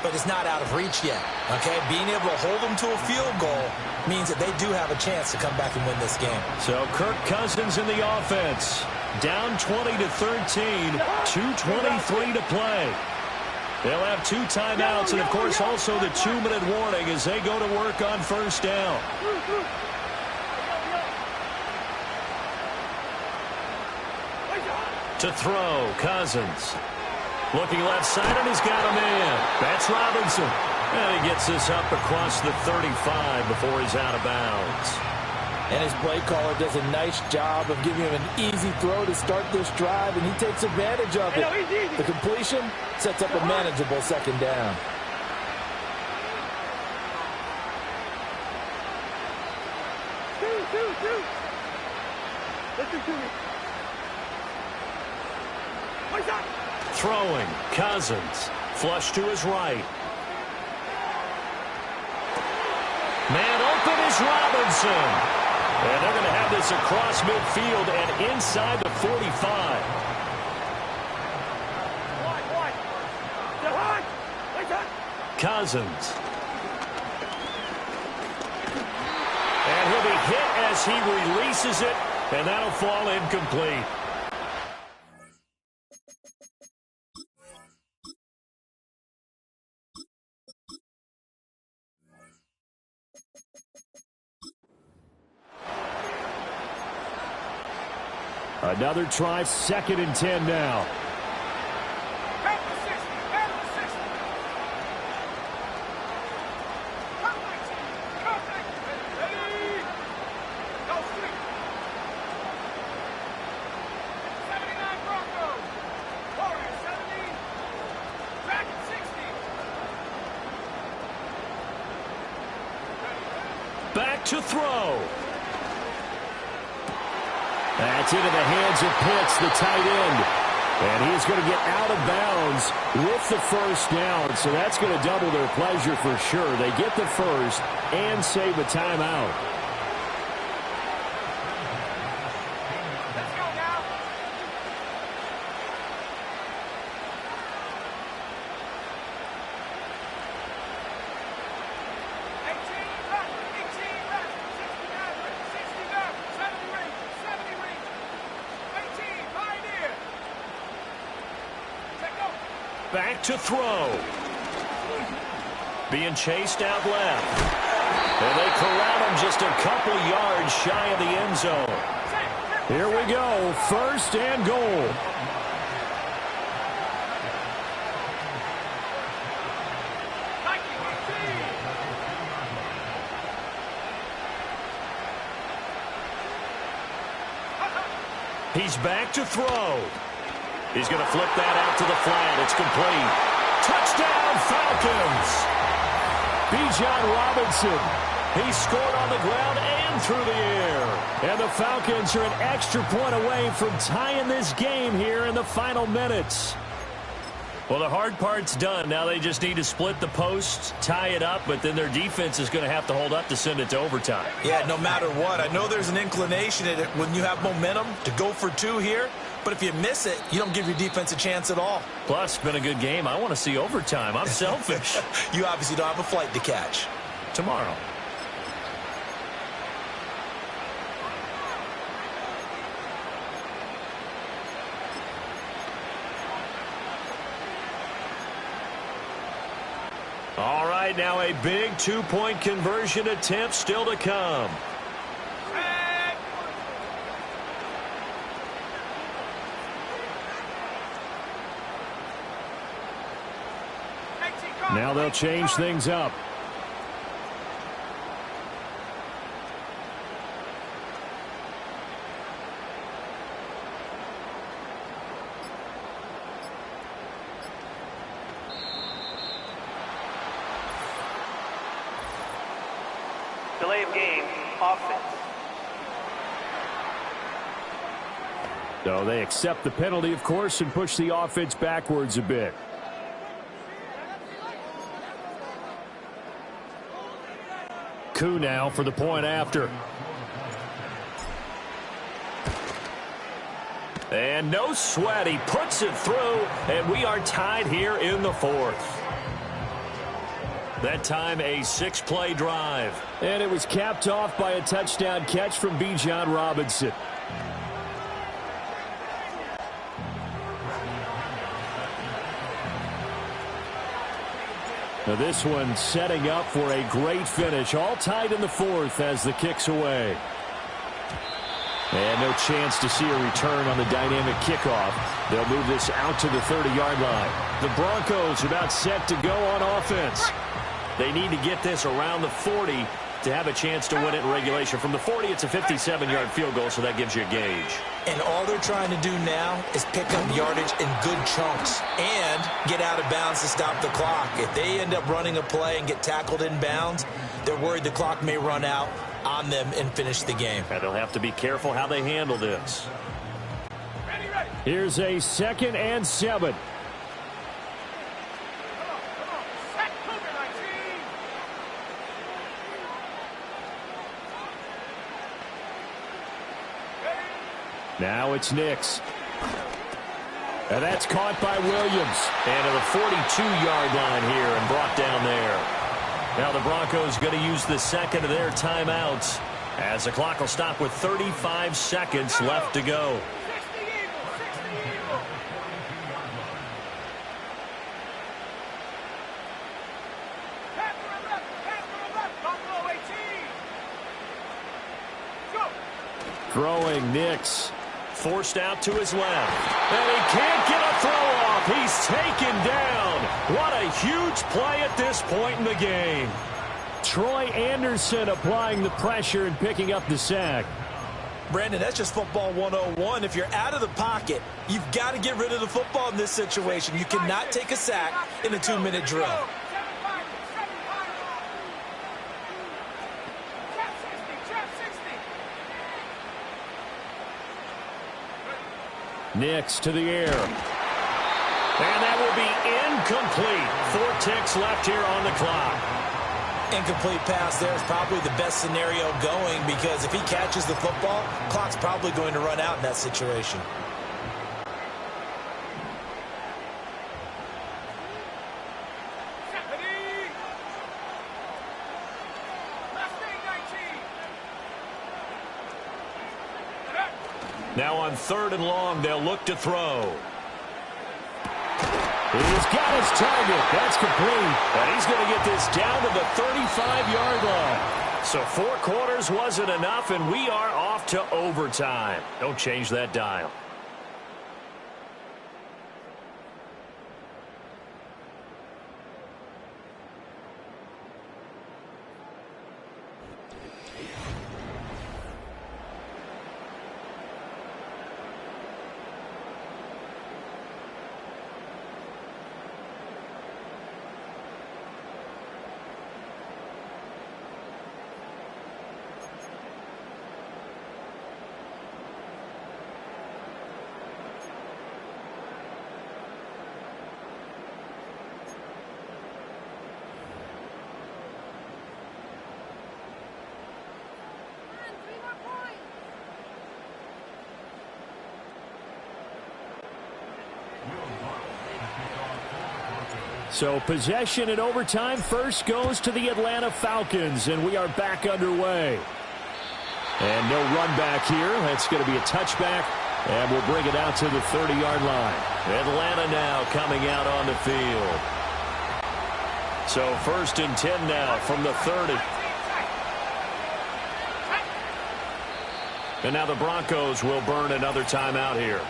but it's not out of reach yet, okay? Being able to hold them to a field goal means that they do have a chance to come back and win this game. So Kirk Cousins in the offense. Down 20-13, 2:23 to play. They'll have 2 timeouts and, of course, also the 2-minute warning as they go to work on first down. To throw, Cousins. Looking left side, and he's got him in. That's Robinson. And he gets this up across the 35 before he's out of bounds. And his play caller does a nice job of giving him an easy throw to start this drive, and he takes advantage of it. The completion sets up a manageable second down. Listen to me. Throwing, Cousins. Flush to his right. Man open is Robinson. And they're going to have this across midfield and inside the 45. Cousins. And he'll be hit as he releases it, and that'll fall incomplete. Another try, 2nd and 10 now. Back to throw. That's into the hands of Pitts, the tight end. And he's going to get out of bounds with the first down. So that's going to double their pleasure for sure. They get the first and save a timeout. Let's go now. Back to throw. Being chased out left. And they corral him just a couple yards shy of the end zone. Here we go. 1st and goal. He's back to throw. He's going to flip that out to the flat. It's complete. Touchdown, Falcons. Bijan Robinson. He scored on the ground and through the air. And the Falcons are an extra point away from tying this game here in the final minutes. Well, the hard part's done. Now they just need to split the posts, tie it up, but then their defense is going to have to hold up to send it to overtime. Yeah, no matter what. I know there's an inclination in it when you have momentum to go for 2 here, but if you miss it, you don't give your defense a chance at all. Plus, it's been a good game. I want to see overtime. I'm selfish. You obviously don't have a flight to catch. Tomorrow. All right, now a big 2-point conversion attempt still to come. Now they'll change things up. Delay of game, offense. So they accept the penalty, of course, and push the offense backwards a bit. Koo now for the point after. And no sweat. He puts it through, and we are tied here in the fourth. That time a 6-play drive. And it was capped off by a touchdown catch from Bijan Robinson. Now this one setting up for a great finish. All tied in the fourth as the kick's away. And no chance to see a return on the dynamic kickoff. They'll move this out to the 30-yard line. The Broncos about set to go on offense. They need to get this around the 40 to have a chance to win it in regulation. From the 40, it's a 57-yard field goal, so that gives you a gauge. And all they're trying to do now is pick up yardage in good chunks and get out of bounds to stop the clock. If they end up running a play and get tackled in bounds, they're worried the clock may run out on them and finish the game. And they'll have to be careful how they handle this. Ready. Here's a 2nd and 7. Set Cougar 19. Now it's Nix. And that's caught by Williams. And to the 42-yard line here and brought down there. Now the Broncos going to use the second of their timeouts as the clock will stop with 35 seconds left to go. 60 Eagles, 60 Eagles. Pass to the left, Buffalo 18. Go. Throwing Nix. Forced out to his left. And he can't get a throw off. He's taken down. What a huge play at this point in the game. Troy Anderson applying the pressure and picking up the sack. Brandon, that's just football 101. If you're out of the pocket, you've got to get rid of the football in this situation. You cannot take a sack in a 2-minute drill. 7-5, 60. Nix to the air. And that will be incomplete. 4 ticks left here on the clock. Incomplete pass there is probably the best scenario going because if he catches the football, clock's probably going to run out in that situation. Now on 3rd and long, they'll look to throw. He's got his target. That's complete. And he's going to get this down to the 35-yard line. So 4 quarters wasn't enough, and we are off to overtime. Don't change that dial. So possession in overtime first goes to the Atlanta Falcons, and we are back underway. And no run back here. That's going to be a touchback, and we'll bring it out to the 30-yard line. Atlanta now coming out on the field. So 1st and 10 now from the 30. And now the Broncos will burn another timeout here.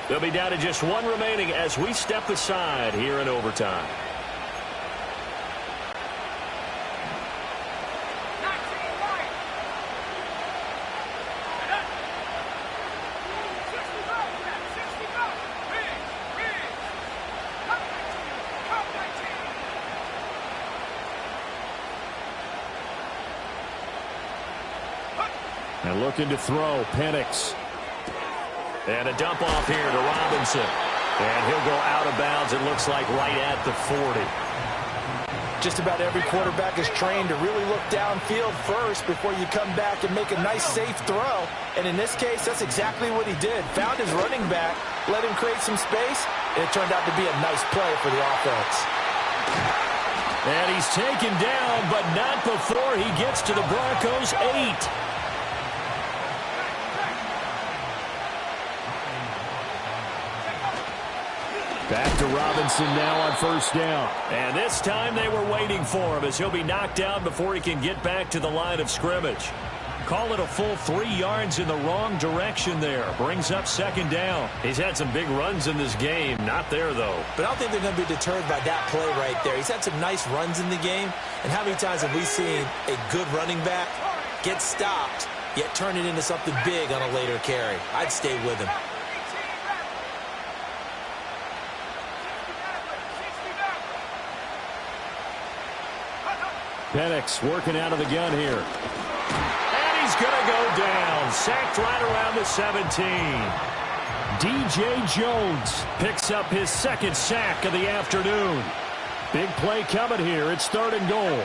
They'll be down to just 1 remaining as we step aside here in overtime. And looking to throw, Penix. And a dump off here to Robinson. And he'll go out of bounds, it looks like, right at the 40. Just about every quarterback is trained to really look downfield first before you come back and make a nice, safe throw. And in this case, that's exactly what he did. Found his running back, let him create some space, and it turned out to be a nice play for the offense. And he's taken down, but not before he gets to the Broncos' 8. Back to Robinson now on first down. And this time they were waiting for him as he'll be knocked down before he can get back to the line of scrimmage. Call it a full 3 yards in the wrong direction there. Brings up second down. He's had some big runs in this game. Not there, though. But I don't think they're going to be deterred by that play right there. He's had some nice runs in the game. And how many times have we seen a good running back get stopped, yet turn it into something big on a later carry? I'd stay with him. Penix working out of the gun here. And he's going to go down. Sacked right around the 17. DJ Jones picks up his second sack of the afternoon. Big play coming here. It's 3rd and goal.